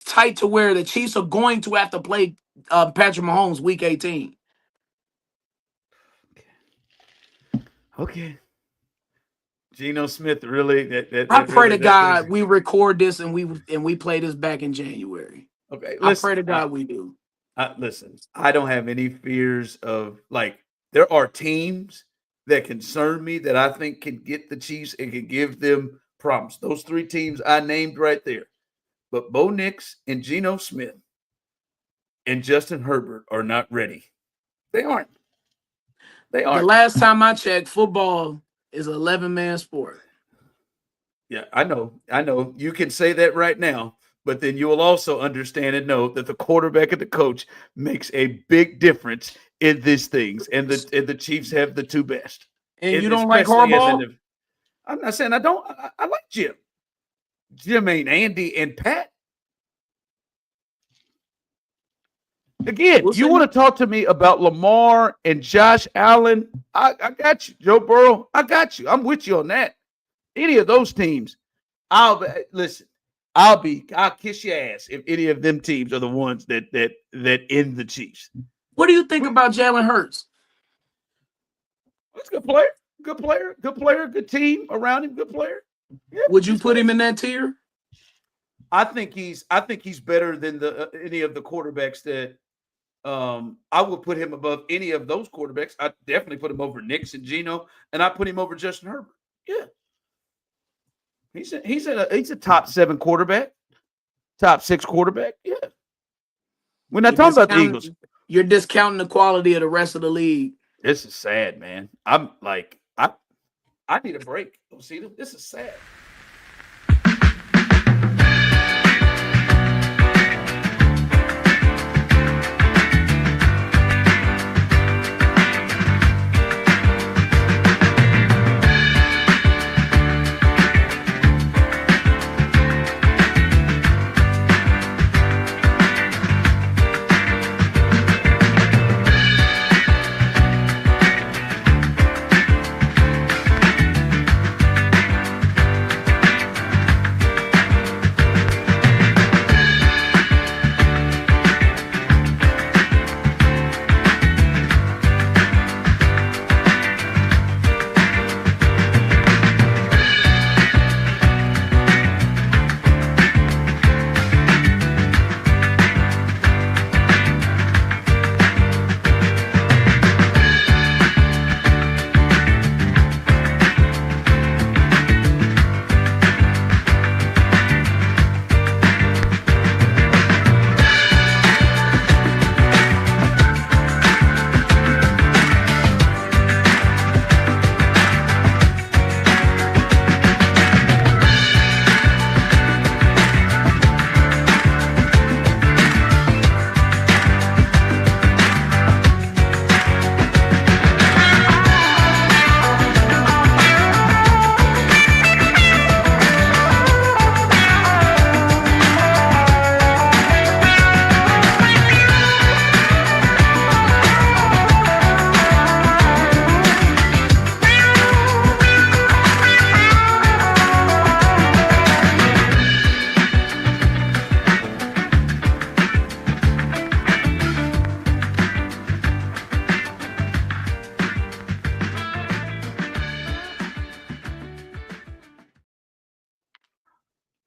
tight to where the Chiefs are going to have to play Patrick Mahomes week 18. Okay. Geno Smith really. I pray to God we record this and we play this back in January. Okay, I pray to God we do. Listen, I don't have any fears of there are teams that concern me that I think can get the Chiefs and can give them problems. Those 3 teams I named right there. But Bo Nix and Geno Smith and Justin Herbert are not ready. They aren't. The last time I checked, football is an 11-man sport. Yeah, I know. You can say that right now, but then you will also understand and know that the quarterback and the coach makes a big difference in these things, and the Chiefs have the 2 best. And you don't like Harbaugh? I'm not saying I don't. I like Jim. Jim ain't Andy and Pat. Again, you want to talk to me about Lamar and Josh Allen? I got you. Joe Burrow, I got you. I'm with you on that. Any of those teams, I'll kiss your ass if any of them teams are the ones that end the Chiefs. What do you think about Jalen Hurts? That's a good player. Good team around him. Good player. Yeah, would you put him in that tier? I think he's better than any of the quarterbacks that I would put him above any of those quarterbacks. I definitely put him over Nix and Geno, and I put him over Justin Herbert. Yeah, he's a top 7 quarterback, top 6 quarterback. Yeah, we're not talking about the Eagles. You're discounting the quality of the rest of the league. This is sad, man. I'm like, I need a break. Osita, this is sad.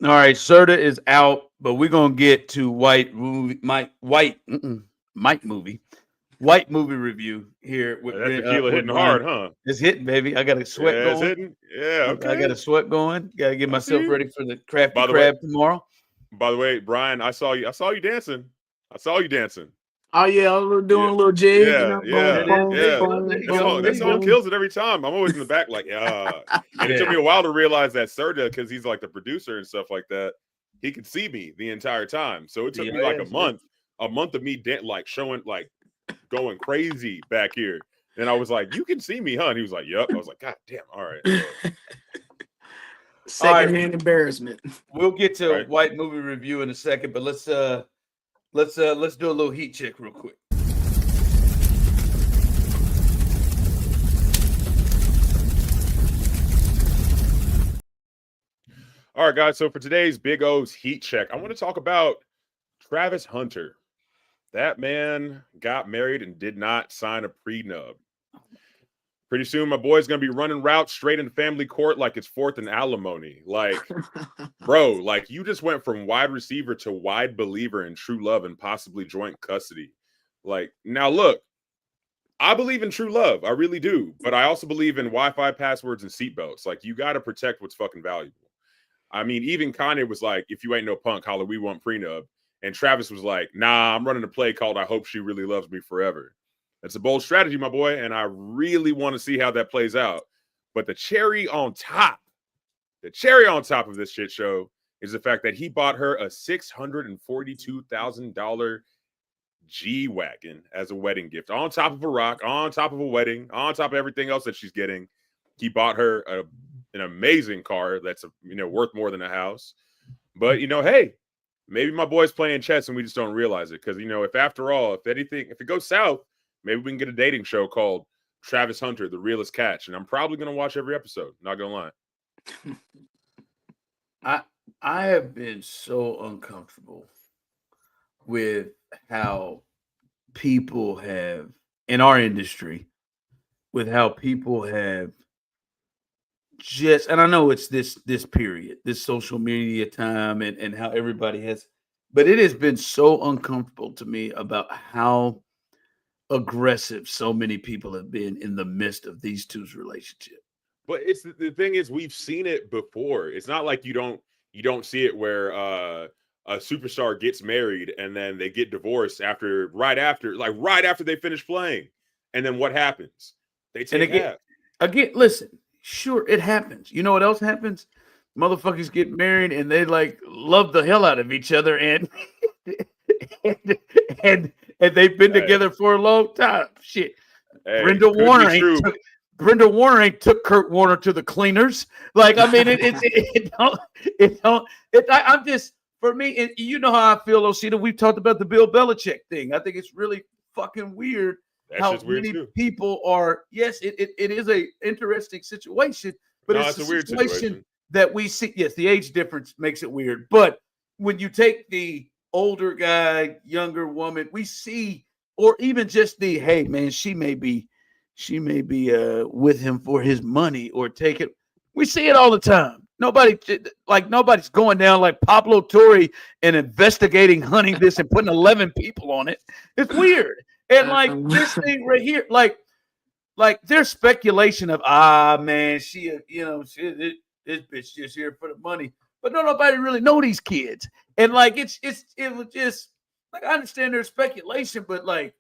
All right, Serda is out, but we're gonna get to White movie review here. With that tequila hitting hard, huh? It's hitting, baby. I got a sweat going. It's hitting. Yeah, okay. I got a sweat going. Got to get myself ready for the crafty crab tomorrow. By the way, Brian, I saw you dancing. Oh yeah, I was doing a little jig, you know, yeah. boom, There you go. boom, There you That go. song, There that you song go. kills it every time. I'm always in the back, like, And it took me a while to realize that Serda, because he's like the producer and stuff like that, he could see me the entire time. So it took me like a month of me like showing, like going crazy back here. And I was like, "You can see me, huh?" And he was like, "Yep." I was like, "God damn, all right." Well, Secondhand embarrassment. We'll get to Right. white movie review in a second, but let's do a little heat check real quick. all right, guys. So for today's Big O's heat check, I want to talk about Travis Hunter. That man got married and did not sign a prenup. Pretty soon, my boy's gonna be running routes straight into family court like it's fourth and alimony. Like, bro, like you just went from wide receiver to wide believer in true love and possibly joint custody. Like, now look, I believe in true love, I really do, but I also believe in Wi-Fi passwords and seatbelts. Like, you got to protect what's fucking valuable. I mean, even Kanye was like, "If you ain't no punk, holla, we want prenup." And Travis was like, "Nah, I'm running a play called I Hope She Really Loves Me Forever." That's a bold strategy, my boy, and I really want to see how that plays out. But the cherry on top of this shit show is the fact that he bought her a $642,000 G-Wagon as a wedding gift. On top of a rock, on top of a wedding, on top of everything else that she's getting. He bought her an amazing car that's worth more than a house. But hey, maybe my boy's playing chess and we just don't realize it. Because if after all, if it goes south, maybe we can get a dating show called Travis Hunter, The Realest Catch. And I'm probably gonna watch every episode, not gonna lie. I have been so uncomfortable with how people have, in our industry, with how people have just, and I know it's this period, this social media time, and how everybody has, but it has been so uncomfortable to me about how aggressive so many people have been in the midst of these two's relationship. But it's the thing is, we've seen it before. It's not like you don't see it where a superstar gets married and then they get divorced right after they finish playing. And then what happens? They take half. Again, listen, sure, it happens. You know what else happens? Motherfuckers get married and they like love the hell out of each other and and they've been together for a long time. Shit. Brenda Warner ain't took Kurt Warner to the cleaners. Like, I mean, I'm just, for me, you know how I feel, Osita. We've talked about the Bill Belichick thing. I think it's really fucking weird how many people are. Yes, it is a interesting situation, but it's a weird situation that we see. Yes, the age difference makes it weird, but when you take the older guy, younger woman, we see, or even just the, hey man, she may be with him for his money or take it. We see it all the time. Nobody's going down like Pablo Torre and investigating, hunting this and putting 11 people on it. It's weird. And like this thing right here, like there's speculation of, man, this bitch just here for the money. But nobody really know these kids. And like it was just like, I understand there's speculation, but like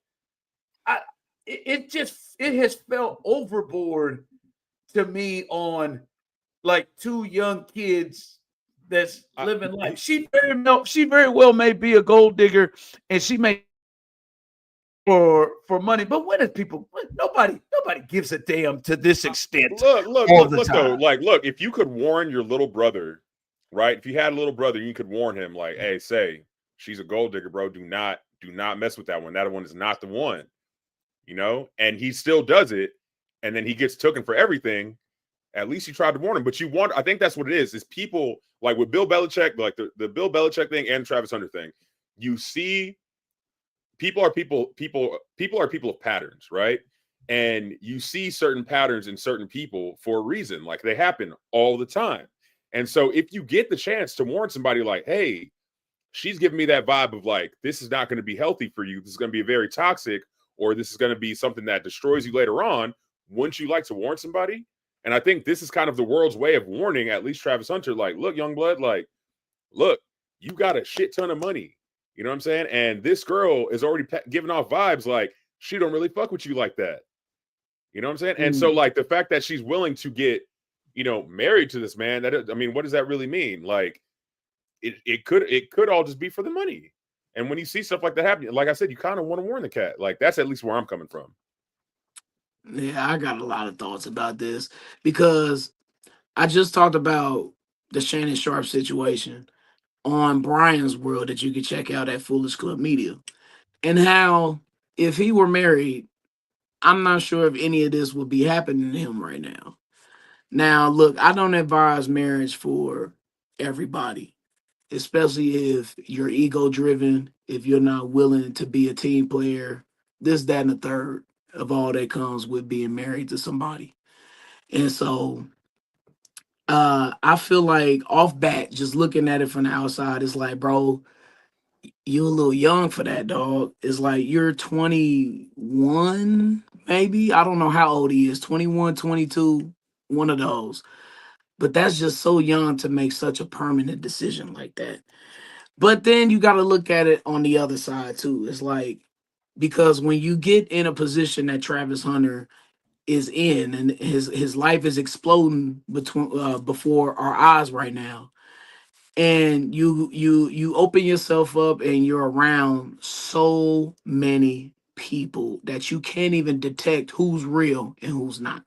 it has felt overboard to me on like two young kids that's living life. She very well may be a gold digger and she may for money, but nobody gives a damn to this extent. Look though, like, look, if you could warn your little brother, right? If you had a little brother, you could warn him, like, hey, say she's a gold digger, bro. Do not mess with that one. That one is not the one. And he still does it, and then he gets taken for everything. At least you tried to warn him, but I think that's what it is people, like with Bill Belichick, like the Bill Belichick thing and Travis Hunter thing, you see people are people of patterns, right? And you see certain patterns in certain people for a reason, like they happen all the time. And so if you get the chance to warn somebody like, hey, she's giving me that vibe of like, this is not going to be healthy for you. This is going to be very toxic, or this is going to be something that destroys you later on. Wouldn't you like to warn somebody? And I think this is kind of the world's way of warning, at least Travis Hunter, like, look, young blood, like, look, you got a shit ton of money. You know what I'm saying? And this girl is already giving off vibes like she don't really fuck with you like that. You know what I'm saying? And so like the fact that she's willing to get, married to this man, what does that really mean? Like it could all just be for the money. And when you see stuff like that happening, like I said, you kind of want to warn the cat. Like that's at least where I'm coming from. Yeah, I got a lot of thoughts about this because I just talked about the Shannon Sharp situation on Brian's World that you can check out at Foolish Club Media, and how if he were married, I'm not sure if any of this would be happening to him right now. Now, look, I don't advise marriage for everybody, especially if you're ego driven, if you're not willing to be a team player, this, that, and the third of all that comes with being married to somebody. And so I feel like off bat, just looking at it from the outside, it's like, bro, you a little young for that, dog. It's like you're 21, maybe. I don't know how old he is, 21, 22, one of those. But that's just so young to make such a permanent decision like that. But then you got to look at it on the other side too. It's like, because when you get in a position that Travis Hunter is in, and his life is exploding before our eyes right now, and you open yourself up and you're around so many people that you can't even detect who's real and who's not,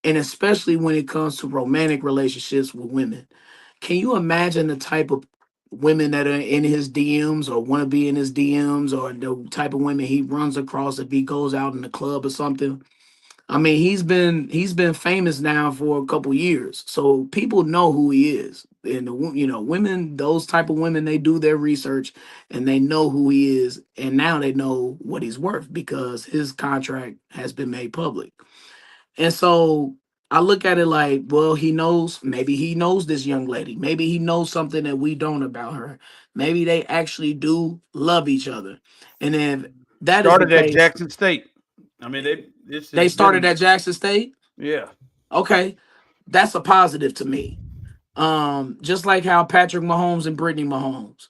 and especially when it comes to romantic relationships with women. Can you imagine the type of women that are in his DMs or want to be in his DMs, or the type of women he runs across if he goes out in the club or something? I mean, he's been famous now for a couple years, so people know who he is. And women, those type of women, they do their research and they know who he is, and now they know what he's worth because his contract has been made public. And so I look at it like, well, maybe he knows this young lady. Maybe he knows something that we don't about her. Maybe they actually do love each other. And if that is the Started at case, Jackson State. I mean, this they has started been, at Jackson State. yeah. Okay. That's a positive to me. Just like how Patrick Mahomes and Brittany Mahomes,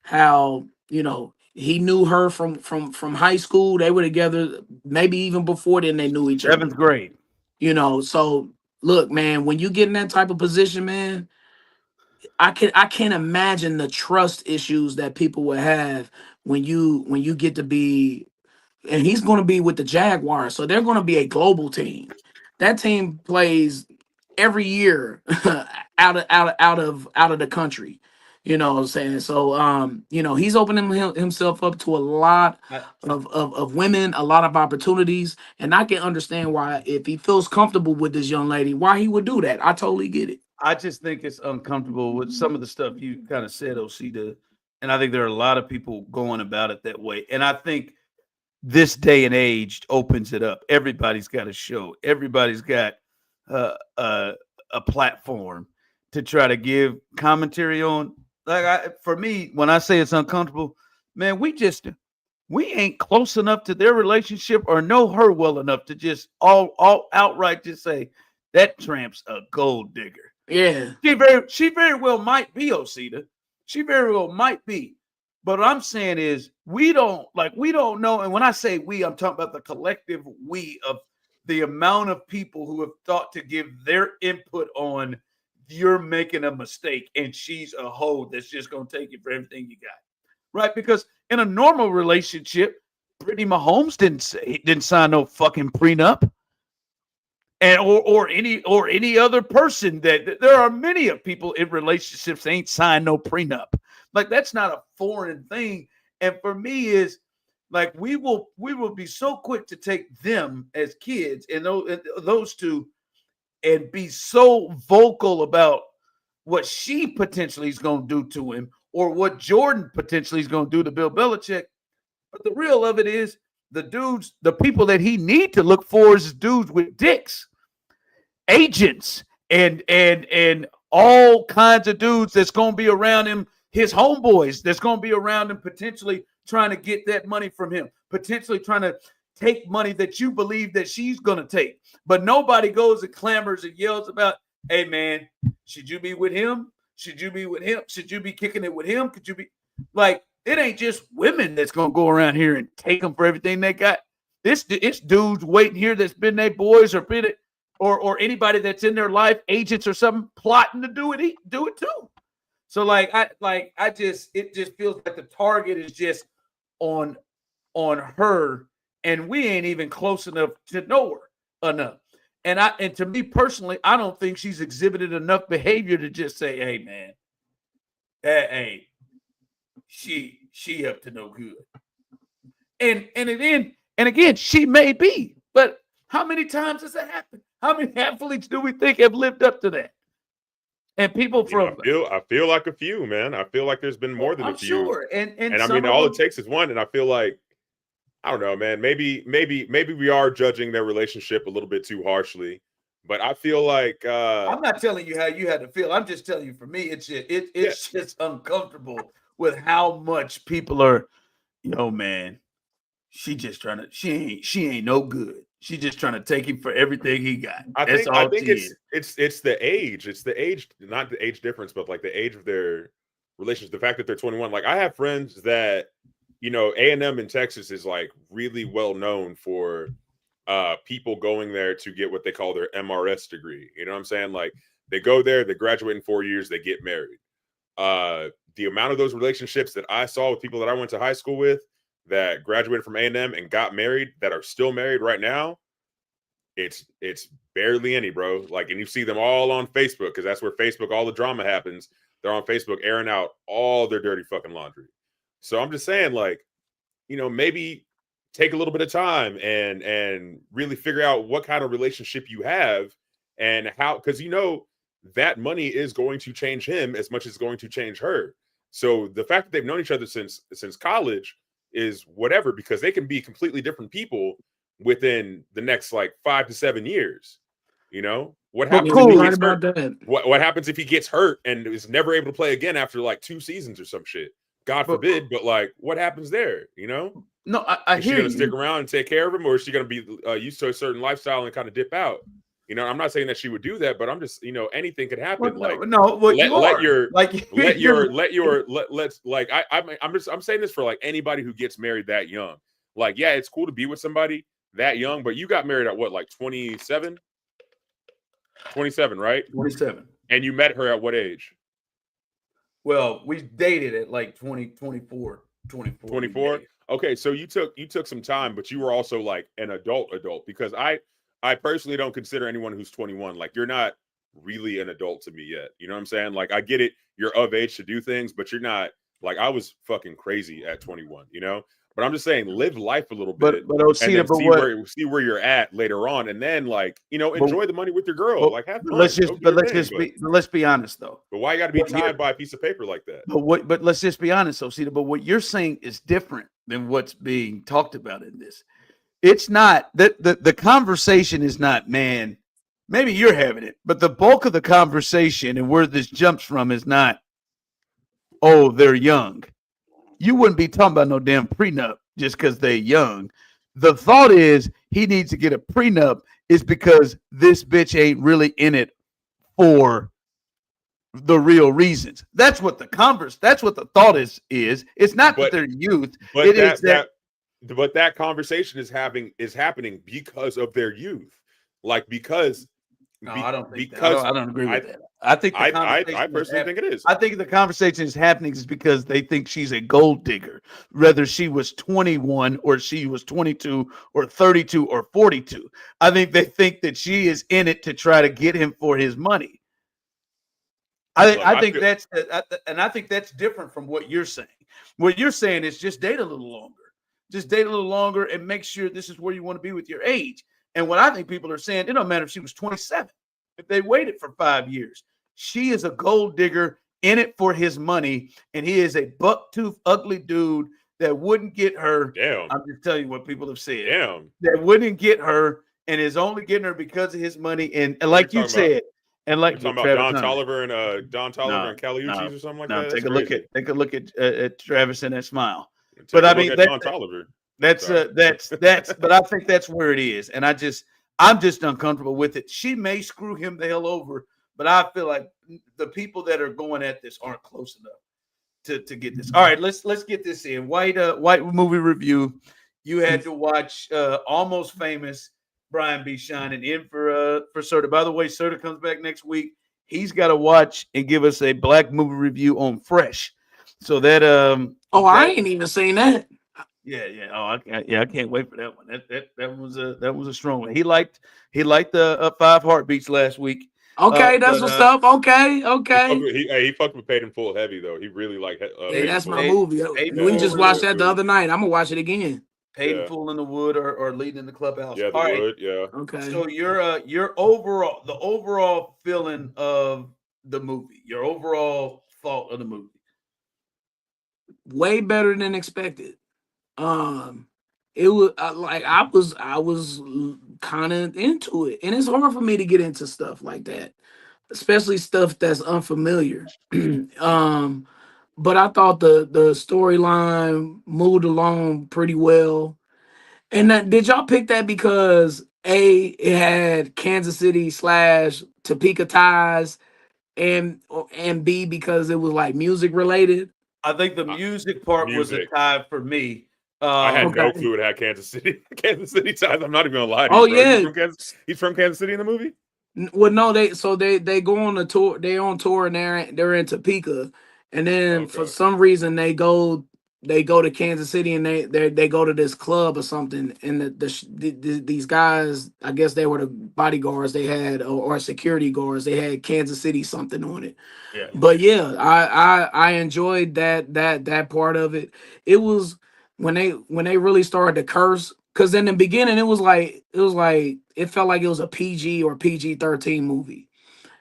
how, he knew her from high school. They were together, maybe even before then they knew each other. 7th grade. So look, man, when you get in that type of position, man, I can't imagine the trust issues that people would have when you get to be, and he's going to be with the Jaguars, so they're going to be a global team. That team plays every year out of the country. You know what I'm saying? So he's opening himself up to a lot of women, a lot of opportunities, and I can understand why, if he feels comfortable with this young lady, why he would do that. I totally get it. I just think it's uncomfortable with some of the stuff you kind of said, Osita. And I think there are a lot of people going about it that way. And I think this day and age opens it up. Everybody's got a show. Everybody's got a platform to try to give commentary on. For me, when I say it's uncomfortable, man, we ain't close enough to their relationship or know her well enough to just all outright just say that tramp's a gold digger. Yeah. She very well might be, Osita. She very well might be. But what I'm saying is we don't know. And when I say we, I'm talking about the collective we of the amount of people who have thought to give their input on you're making a mistake and she's a hoe that's just going to take you for everything you got. Right? Because in a normal relationship, Brittany Mahomes didn't sign no fucking prenup. And or any other person that there are many of people in relationships ain't signed no prenup. Like that's not a foreign thing. And for me is like we will be so quick to take them as kids and those two and be so vocal about what she potentially is going to do to him or what Jordan potentially is going to do to Bill Belichick. But the real of it is the people that he need to look for is dudes with dicks, agents, and all kinds of dudes that's going to be around him, his homeboys that's going to be around him, potentially trying to get that money from him, potentially trying to take money that you believe that she's going to take. But nobody goes and clamors and yells about, hey, man, should you be with him? Should you be with him? Should you be kicking it with him? Could you be? Like, it ain't just women that's gonna go around here and take them for everything they got. It's dudes waiting here that's been their boys or been it, or anybody that's in their life, agents or something, plotting to do it too. So it just feels like the target is just on her, and we ain't even close enough to know her enough. And to me personally, I don't think she's exhibited enough behavior to just say, hey man, hey, she up to no good. And again, she may be, but how many times has that happened? How many athletes do we think have lived up to that? And people from I feel like a few, man. I feel like there's been more than a few. Sure. And I mean, all it takes is one. And I feel like, I don't know, man. Maybe we are judging their relationship a little bit too harshly. But I feel like I'm not telling you how you had to feel. I'm just telling you, for me, it's just uncomfortable with how much people are, man, she ain't no good. She's just trying to take him for everything he got. I think it's the age. It's the age, not the age difference, but like the age of their relationship. The fact that they're 21. Like, I have friends that, A&M in Texas is like really well known for people going there to get what they call their MRS degree. You know what I'm saying? Like, they go there, they graduate in 4 years, they get married. The amount of those relationships that I saw with people that I went to high school with that graduated from A&M and got married, that are still married right now, it's barely any, bro. Like, and you see them all on Facebook, because that's where Facebook, all the drama happens. They're on Facebook airing out all their dirty fucking laundry. So I'm just saying, like, maybe take a little bit of time and really figure out what kind of relationship you have and how, because that money is going to change him as much as it's going to change her. So the fact that they've known each other since college is whatever, because they can be completely different people within the next like 5 to 7 years. What happens if he gets hurt? What happens if he gets hurt and is never able to play again after like 2 seasons or some shit? God forbid, but like, what happens there? No, is she gonna stick around and take care of him, or is she gonna be used to a certain lifestyle and kind of dip out? I'm not saying that she would do that, but I'm just, anything could happen. I'm saying this for like anybody who gets married that young. Like, yeah, it's cool to be with somebody that young, but you got married at what, like 27? 27, right? 27. And you met her at what age? Well, we dated at like 24. 24. Okay, so you took some time, but you were also like an adult, because I personally don't consider anyone who's 21. Like, you're not really an adult to me yet. You know what I'm saying? Like, I get it. You're of age to do things, but you're not, like, I was fucking crazy at 21, But I'm just saying, live life a little bit, but Osita, see where you're at later on, and then like, enjoy the money with your girl. Like, have fun. Let's be honest though. But why you got to be tied by a piece of paper like that? But let's just be honest, Osita. But what you're saying is different than what's being talked about in this. It's not that the conversation is not, man, maybe you're having it, but the bulk of the conversation and where this jumps from is not, oh, they're young. You wouldn't be talking about no damn prenup just because they're young. The thought is he needs to get a prenup is because this bitch ain't really in it for the real reasons. That's what the thought is. It's not that they're youth. But that conversation is happening because of their youth. Like, because I don't think because I don't agree with that. I think I personally think it is. I think the conversation is happening is because they think she's a gold digger, whether she was 21 or she was 22 or 32 or 42. I think they think that she is in it to try to get him for his money. I think that's different from what you're saying. What you're saying is just date a little longer. Just date a little longer and make sure this is where you want to be with your age. And what I think people are saying, it don't matter if she was 27. If they waited for 5 years, she is a gold digger in it for his money, and he is a buck-tooth, ugly dude that wouldn't get her. Damn. I'm just telling you what people have said. Damn. That wouldn't get her and is only getting her because of his money. And like you said, and like you're talking about Don Tolliver and Kelly Uchis or something like that. Take a look at Travis and that smile. But I mean, Don Tolliver. That's but I think that's where it is. And I'm just uncomfortable with it. She may screw him the hell over, but I feel like the people that are going at this aren't close enough to get this. All right, let's get this in. White movie review. You had to watch Almost Famous. Brian B. Shynin in for Serda. By the way, Serda comes back next week. He's got to watch and give us a black movie review on Fresh. So that I ain't even seen that. yeah. I can't wait for that one. That was a strong one. He liked the Five Heartbeats last week. Okay, that's what's up. Okay. He fucked with Paid in Full heavy though. He really like. Hey, that's my Paid- movie. Paid We Full just in watched the- that the other night. I'm gonna watch it again. Paid in Full in the Wood or Leading in the Clubhouse. Yeah, the All right. Wood. Yeah. Okay. So your overall feeling of the movie, your overall thought of the movie. Way better than expected. It was I was kind of into it, and it's hard for me to get into stuff like that, especially stuff that's unfamiliar. But I thought the storyline moved along pretty well. And did y'all pick that because it had Kansas City / Topeka ties, and B because it was like music related? I think the music part was a Music. tie for me. I had no Okay. clue it had Kansas City. Kansas City ties. I'm not even gonna lie to Oh, you, bro. yeah. He's from Kansas City in the movie. Well, no, they go on a tour. They on tour and they're in Topeka, and then for Okay. some reason they go to Kansas City and they go to this club or something. And these guys, I guess they were the bodyguards they had or security guards. They had Kansas City something on it. Yeah. But yeah, I enjoyed that part of it. It was when they really started to curse, because in the beginning it was like it felt like it was a PG or PG-13 movie,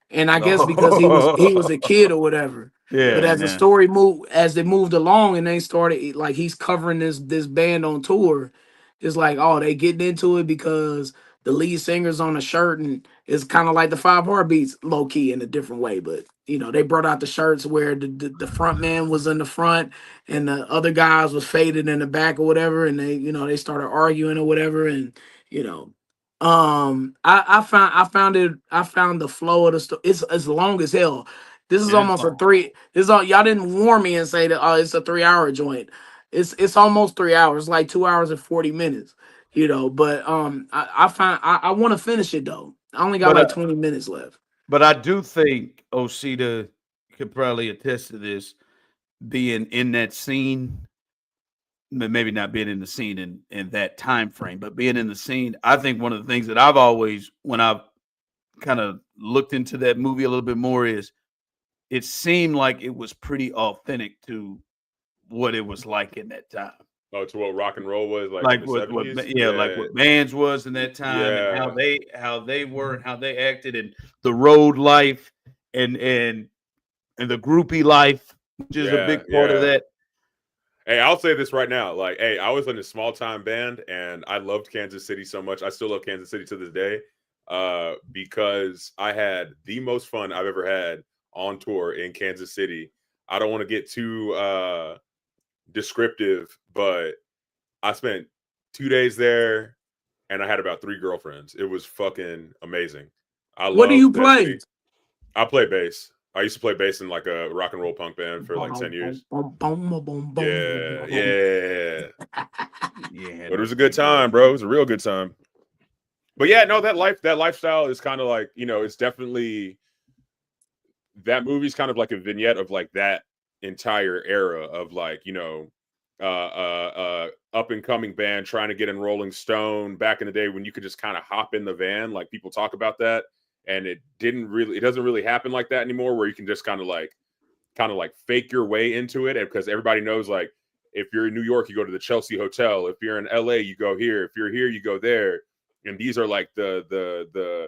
and I guess because he was a kid or whatever. But Yeah. as the story moved, as they moved along, and they started like he's covering this band on tour, it's like, oh, they getting into it because the lead singer's on a shirt, and it's kind of like the Five Heartbeats, low key in a different way. But they brought out the shirts where the front man was in the front and the other guys was faded in the back or whatever, and they started arguing or whatever, and you know. I found the flow of the story. It's as long as hell. This is It is almost a long. three. This is all y'all didn't warn me and say that it's a 3 hour joint. It's almost 3 hours, like 2 hours and 40 minutes. But I want to finish it though. I only got But like 20 minutes left. but I do think Osita could probably attest to this, being in that scene, maybe not being in the scene in that time frame, but being in the scene. I think one of the things that I've always, when I've kind of looked into that movie a little bit more, is it seemed like it was pretty authentic to what it was like in that time. Oh, to what rock and roll was like Like in the what 70s? like what bands was in that time, and how Yeah. they were and how they acted, and the road life, and the groupie life, which is a big part of Yeah. that. Hey, I'll say this right now. Like, hey, I was in a small time band and I loved Kansas City so much. I still love Kansas City to this day. Because I had the most fun I've ever had on tour in Kansas City. I don't want to get too descriptive, but I spent 2 days there and I had about 3 girlfriends. It was fucking amazing. What do you play? I play bass. I used to play bass in like a rock and roll punk band for like 10 years. Yeah. Yeah, But it was a good time, bro. It was a real good time. But yeah, no, that lifestyle is kind of like, it's definitely, that movie's kind of like a vignette of like that entire era of like, up and coming band trying to get in Rolling Stone back in the day when you could just kind of hop in the van. Like people talk about that, and it doesn't really happen like that anymore, where you can just kind of like fake your way into it. And because everybody knows, like, if you're in New York, you go to the Chelsea Hotel. If you're in LA, you go here. If you're here, you go there. And these are like the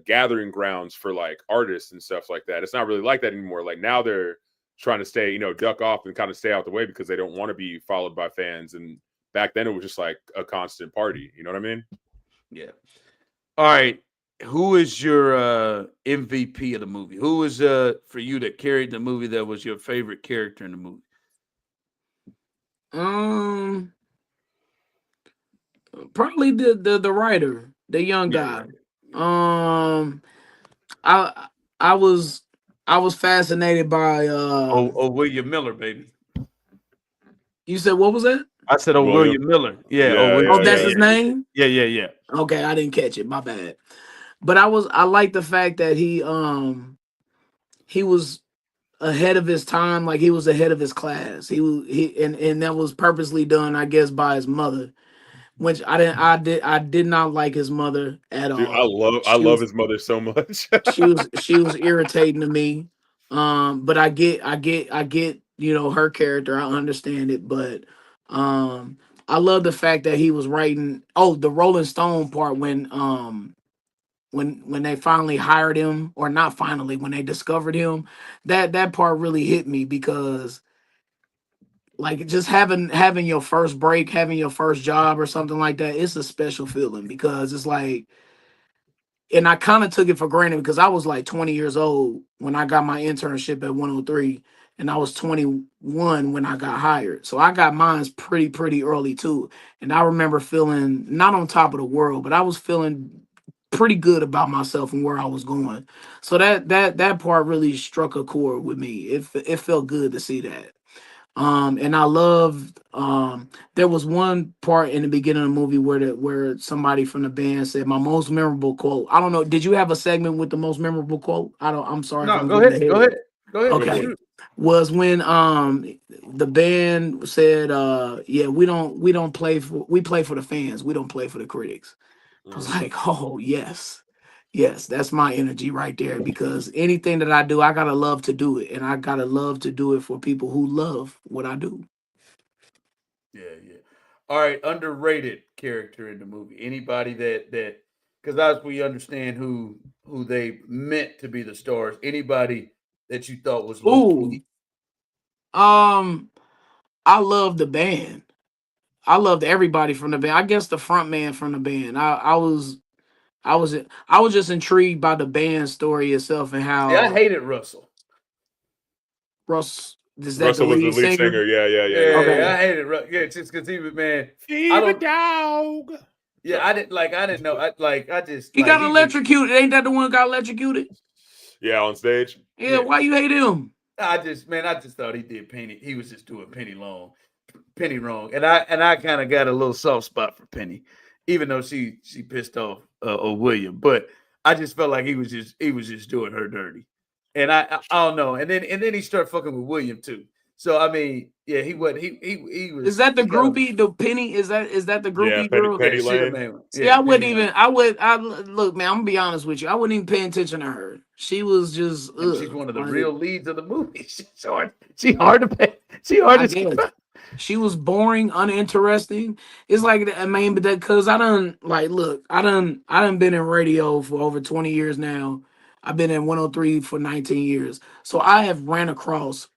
gathering grounds for like artists and stuff like that. It's not really like that anymore. Like now they're trying to stay, duck off and kind of stay out the way because they don't want to be followed by fans. And back then it was just like a constant party. You know what I mean? Yeah. All right. Who is your MVP of the movie? Who is for you that carried the movie, that was your favorite character in the movie? Probably the writer, the young guy. I was I was fascinated by William Miller, baby. you said what was that? I said, William. William Miller. Yeah. Yeah, Oh, yeah, that's yeah. his name? Yeah. Okay, I didn't catch it. My bad. But I like the fact that he was ahead of his time, like he was ahead of his class. And that was purposely done, I guess, by his mother, which I did not like his mother at Dude, all. I She love was his mother so much. she was irritating to me. But I get her character. I understand it, but I love the fact that he was writing. Oh, the Rolling Stone part when they finally hired him, or not finally, when they discovered him, that part really hit me, because like just having your first break, having your first job or something like that, it's a special feeling, because it's like, and I kind of took it for granted because I was like 20 years old when I got my internship at 103, and I was 21 when I got hired. So I got mine pretty early too. And I remember feeling not on top of the world, but I was feeling pretty good about myself and where I was going. So that part really struck a chord with me. It felt good to see that. And I loved there was one part in the beginning of the movie where somebody from the band said my most memorable quote. I don't know. Did you have a segment with the most memorable quote? I'm sorry if No, I'm go getting ahead. Go ahead. ahead. Go ahead. Go for Okay. it. Shoot. Was when the band said yeah, we don't play for we play for the fans. We don't play for the critics. I was Mhm. like, oh yes. Yes, that's my energy right there, because anything that I do, I gotta love to do it. And I gotta love to do it for people who love what I do. Yeah. All right, underrated character in the movie. Anybody that because as we understand who they meant to be the stars. Anybody that you thought was low Ooh, key. um, I love the band. I loved everybody from the band. I guess the front man from the band. I was just intrigued by the band story itself, and See, I how hated Russell. Russ is that the Russell was the lead lead singer? singer. Yeah. Yeah, Okay. I hated Russell. Yeah, just because he was man. I Fever don't. dog. Yeah, Sorry. I didn't like. I didn't know. I just He like got he was. electrocuted. Ain't that the one who got electrocuted? Yeah, on stage. Yeah, Yeah, why you hate him? I just thought he did Penny. He was just doing Penny wrong, and I kind of got a little soft spot for Penny, even though she pissed off William. But I just felt like he was just doing her dirty, and I don't know. And then he started fucking with William too. So I mean, yeah, he was he Is was that the he got a groupie? The Penny? Is that the Yeah, groupie girl? yeah Penny she the Lane. main one See, yeah I wouldn't Penny even. Lane. I look, man. I'm gonna be honest with you. I wouldn't even pay attention to her. She was just And she's one of the like, real leads of the movie. She hard to pay. She hard I to keep guess up. she was boring, uninteresting. It's like, I mean, but that because I done like look, I done been in radio for over 20 years now. I've been in 103 for 19 years, so I have ran across.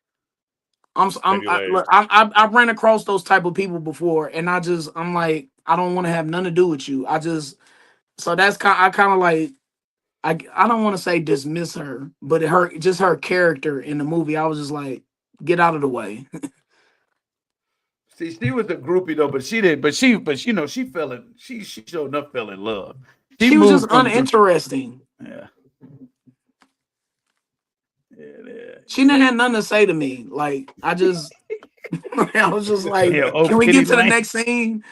Penny Lane. Look, I ran across those type of people before, and I'm like, I don't want to have nothing to do with you. So that's I kind of like. I don't want to say dismiss her, but her character in the movie, I was just like, get out of the way. See, she was a groupie though, but she did. But she fell in. She showed enough fell in love. She She was just moved from uninteresting. yeah. She didn't have nothing to say to me. Like I was just like, Yeah, oh can we Penny get to the Lane. next scene?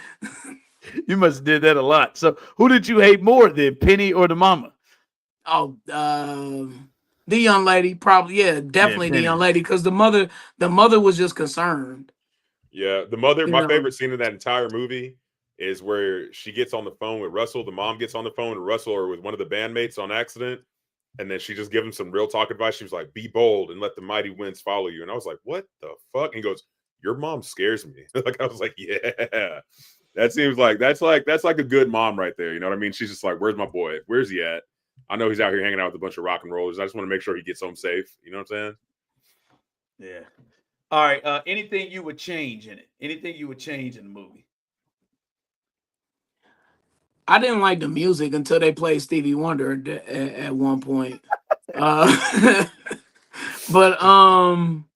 You must have did that a lot. So who did you hate more, the Penny or the mama? Oh, the young lady, probably, yeah, Yeah, definitely the young Penny. lady, because the mother was just concerned. Yeah, the mother. You My know, favorite scene in that entire movie is where she gets on the phone with Russell. The mom gets on the phone with Russell or with one of the bandmates on accident, and then she just gives him some real talk advice. She was like, "Be bold and let the mighty winds follow you." And I was like, "What the fuck?" And he goes, "Your mom scares me." Like I was like, "Yeah, that seems like that's like a good mom right there." You know what I mean? She's just like, "Where's my boy? Where's he at? I know he's out here hanging out with a bunch of rock and rollers. I just want to make sure he gets home safe." You know what I'm saying? Yeah. All right. Anything you would change in it? Anything you would change in the movie? I didn't like the music until they played Stevie Wonder at one point. Uh, but I'm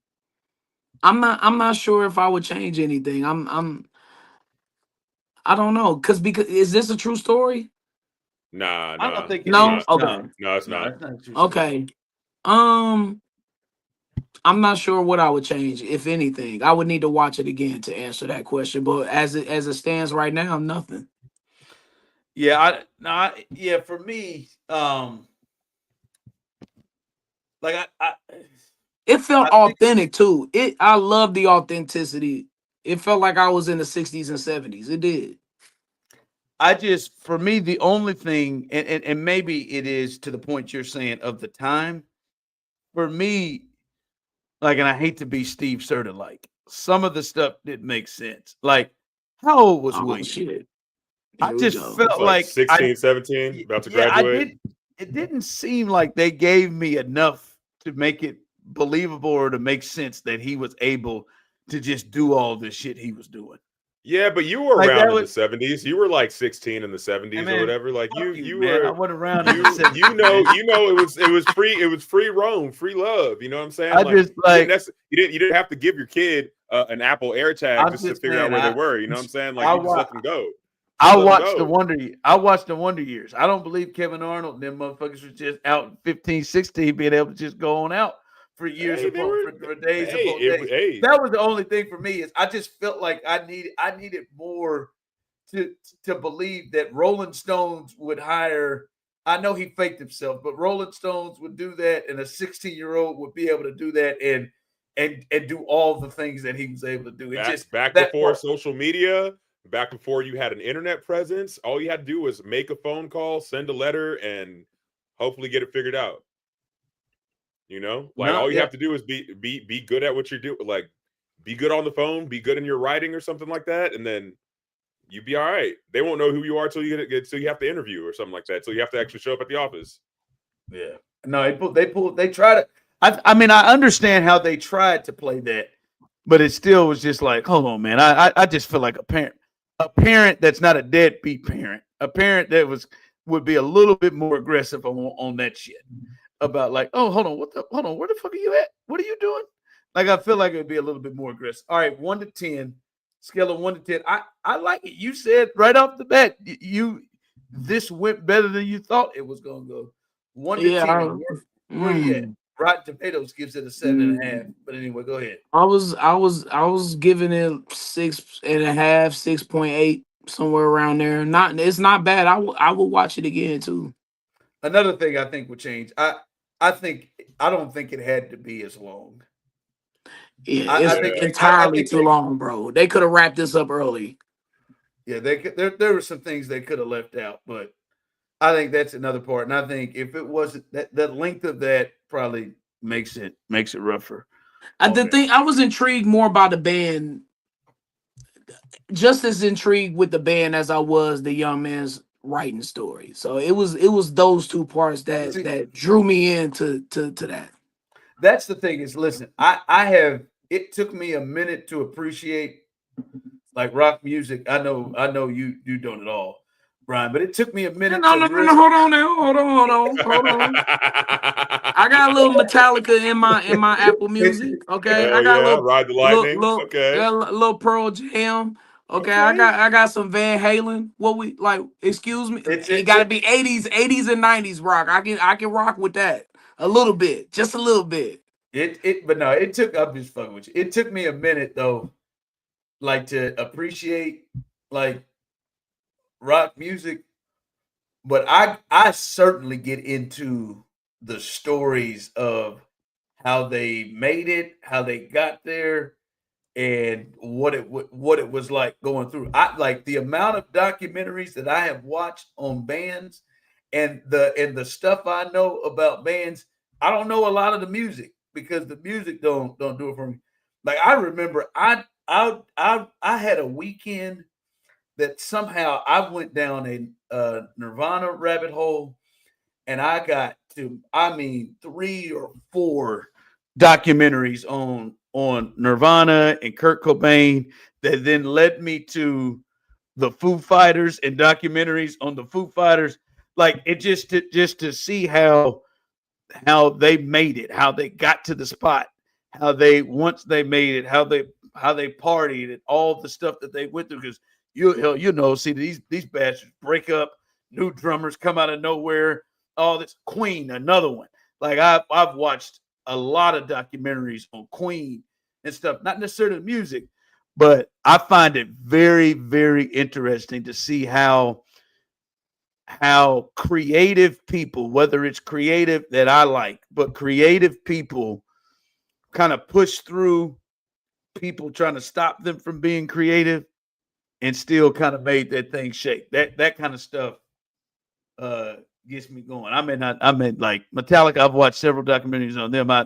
not sure if I would change anything. I don't know, because is this a true story? Nah, I don't think it it's No? is. not. Okay. No, No, it's no, not. it's not a true story. Okay. Um I'm not sure what I would change, if anything. I would need to watch it again to answer that question. But as it stands right now, nothing. Yeah, yeah, for me, like It felt I think authentic too. I love the authenticity. It felt like I was in the 60s and 70s. It did. for me, the only thing, and maybe it is to the point you're saying of the time, for me, like, and I hate to be Steve Serda, like, some of the stuff didn't make sense. Like, how old was Oh William? shit. I Here we just go. It's felt like like 16, 17, about to yeah, I graduate. did. It didn't seem like they gave me enough to make it believable or to make sense that he was able to just do all this shit he was doing. Yeah, but you were Like that around in the was, 70s. You were like 16 in the hey 70s or man, whatever. Like fuck you you, you man. I were went around in the 70s, you man. know it was free roam, free love. You know what I'm saying? I Like just like you didn't have to give your kid an Apple AirTag I'm just to just figure out saying where they were. You know what I'm saying? Like I you just wa- let them go. I Just let them watched the go. Wonder I watched the Wonder Years. I don't believe Kevin Arnold and them motherfuckers was just out in 15, 16, being able to just go on out for years Hey, they upon were for days hey, upon days. hey. That was the only thing for me is I just felt like I needed more to believe that Rolling Stones would hire. I know he faked himself, but Rolling Stones would do that, and a 16-year-old would be able to do that and do all the things that he was able to do. It just Back that before part. social media, back before you had an internet presence, all you had to do was make a phone call, send a letter, and hopefully get it figured out. You know, like No, all you yeah, have to do is be good at what you're doing. Like, be good on the phone, be good in your writing or something like that, and then you be all right. They won't know who you are till you have to interview or something like that. So you have to actually show up at the office. yeah. No, they tried to. I mean, I understand how they tried to play that, but it still was just like, hold on, man. I just feel like a parent that's not a deadbeat parent, a parent that would be a little bit more aggressive on that shit about like, oh, hold on, where the fuck are you at? What are you doing? Like, I feel like it would be a little bit more aggressive. All right, 1 to 10, scale of 1 to 10. I like it. You said right off the bat, this went better than you thought it was gonna go. One to Yeah. ten. Where you at? Mm, Rotten Tomatoes gives it a 7.5. But anyway, go ahead. I was giving it 6.5, 6.8, somewhere around there. It's not bad. I will watch it again too. Another thing I think would change. I don't think it had to be as long. Yeah, I it's think Yeah. I entirely think too long, bro. They could have wrapped this up early. they could there were some things they could have left out, but I think that's another part. And I think if it wasn't that the length of that probably makes it rougher on The there. thing I was intrigued more by the band, just as intrigued with the band as I was the young man's writing story. So it was those two parts that See, that drew me into to that. that's the thing is listen, I have it took me a minute to appreciate like rock music. I know you don't at all, Brian, but it took me a No, minute no, to no, no, really hold on now. Hold on. I got a little Metallica in my Apple Music. Okay, I Hell got a yeah, little ride the little lightning. little, Okay. little Pearl Jam. Okay, I Okay. got I got some Van Halen. What we like? Excuse me. it's It it, got to it be 80s and 90s rock. I can rock with that a little bit, just a little bit. but no, it took I'm just fucking with you. It took me a minute though, like to appreciate like rock music, but I certainly get into the stories of how they made it, how they got there, and what it was like going through. I like the amount of documentaries that I have watched on bands and the stuff I know about bands. I don't know a lot of the music because the music don't do it for me. Like I remember I had a weekend that somehow I went down a Nirvana rabbit hole and I got to I mean 3 or 4 documentaries on Nirvana and Kurt Cobain that then led me to the Foo Fighters and documentaries on the Foo Fighters. Like it just to see how they made it, how they got to the spot, how they once they made it, how they partied and all the stuff that they went through. Because you know, see these bastards break up, new drummers come out of nowhere, all this Queen, another one. Like I've watched a lot of documentaries on Queen and stuff, not necessarily the music, but I find it very, very interesting to see how creative people, whether it's creative that I like, but creative people kind of push through people trying to stop them from being creative and still kind of made that thing shake. That kind of stuff gets me going. I mean like Metallica, I've watched several documentaries on them. I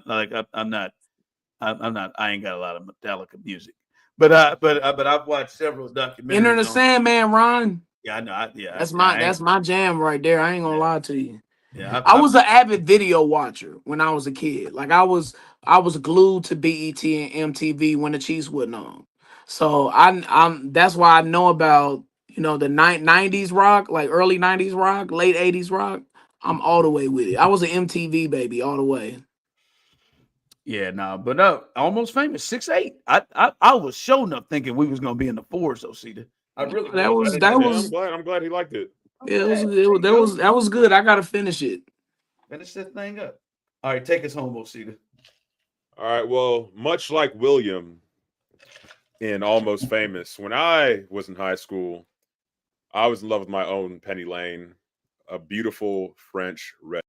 ain't got a lot of Metallica music. But I've watched several documentaries. Enter the Sandman, Ron. Yeah, I know. That's my jam right there. I ain't gonna lie to you. Yeah, I was an avid video watcher when I was a kid. Like I was glued to BET and MTV when the Chiefs wasn't on. So I'm that's why I know about the 90s rock, like early 90s rock, late 80s rock. I'm all the way with it. I was an MTV baby all the way. Yeah, but Almost Famous 6'8". I was sure enough thinking we was gonna be in the fours, Osita. I really I'm glad he liked it. Yeah, that was good. I gotta finish it. Finish that thing up. All right, take us home, Osita. All right. Well, much like William in Almost Famous, when I was in high school, I was in love with my own Penny Lane, a beautiful French red.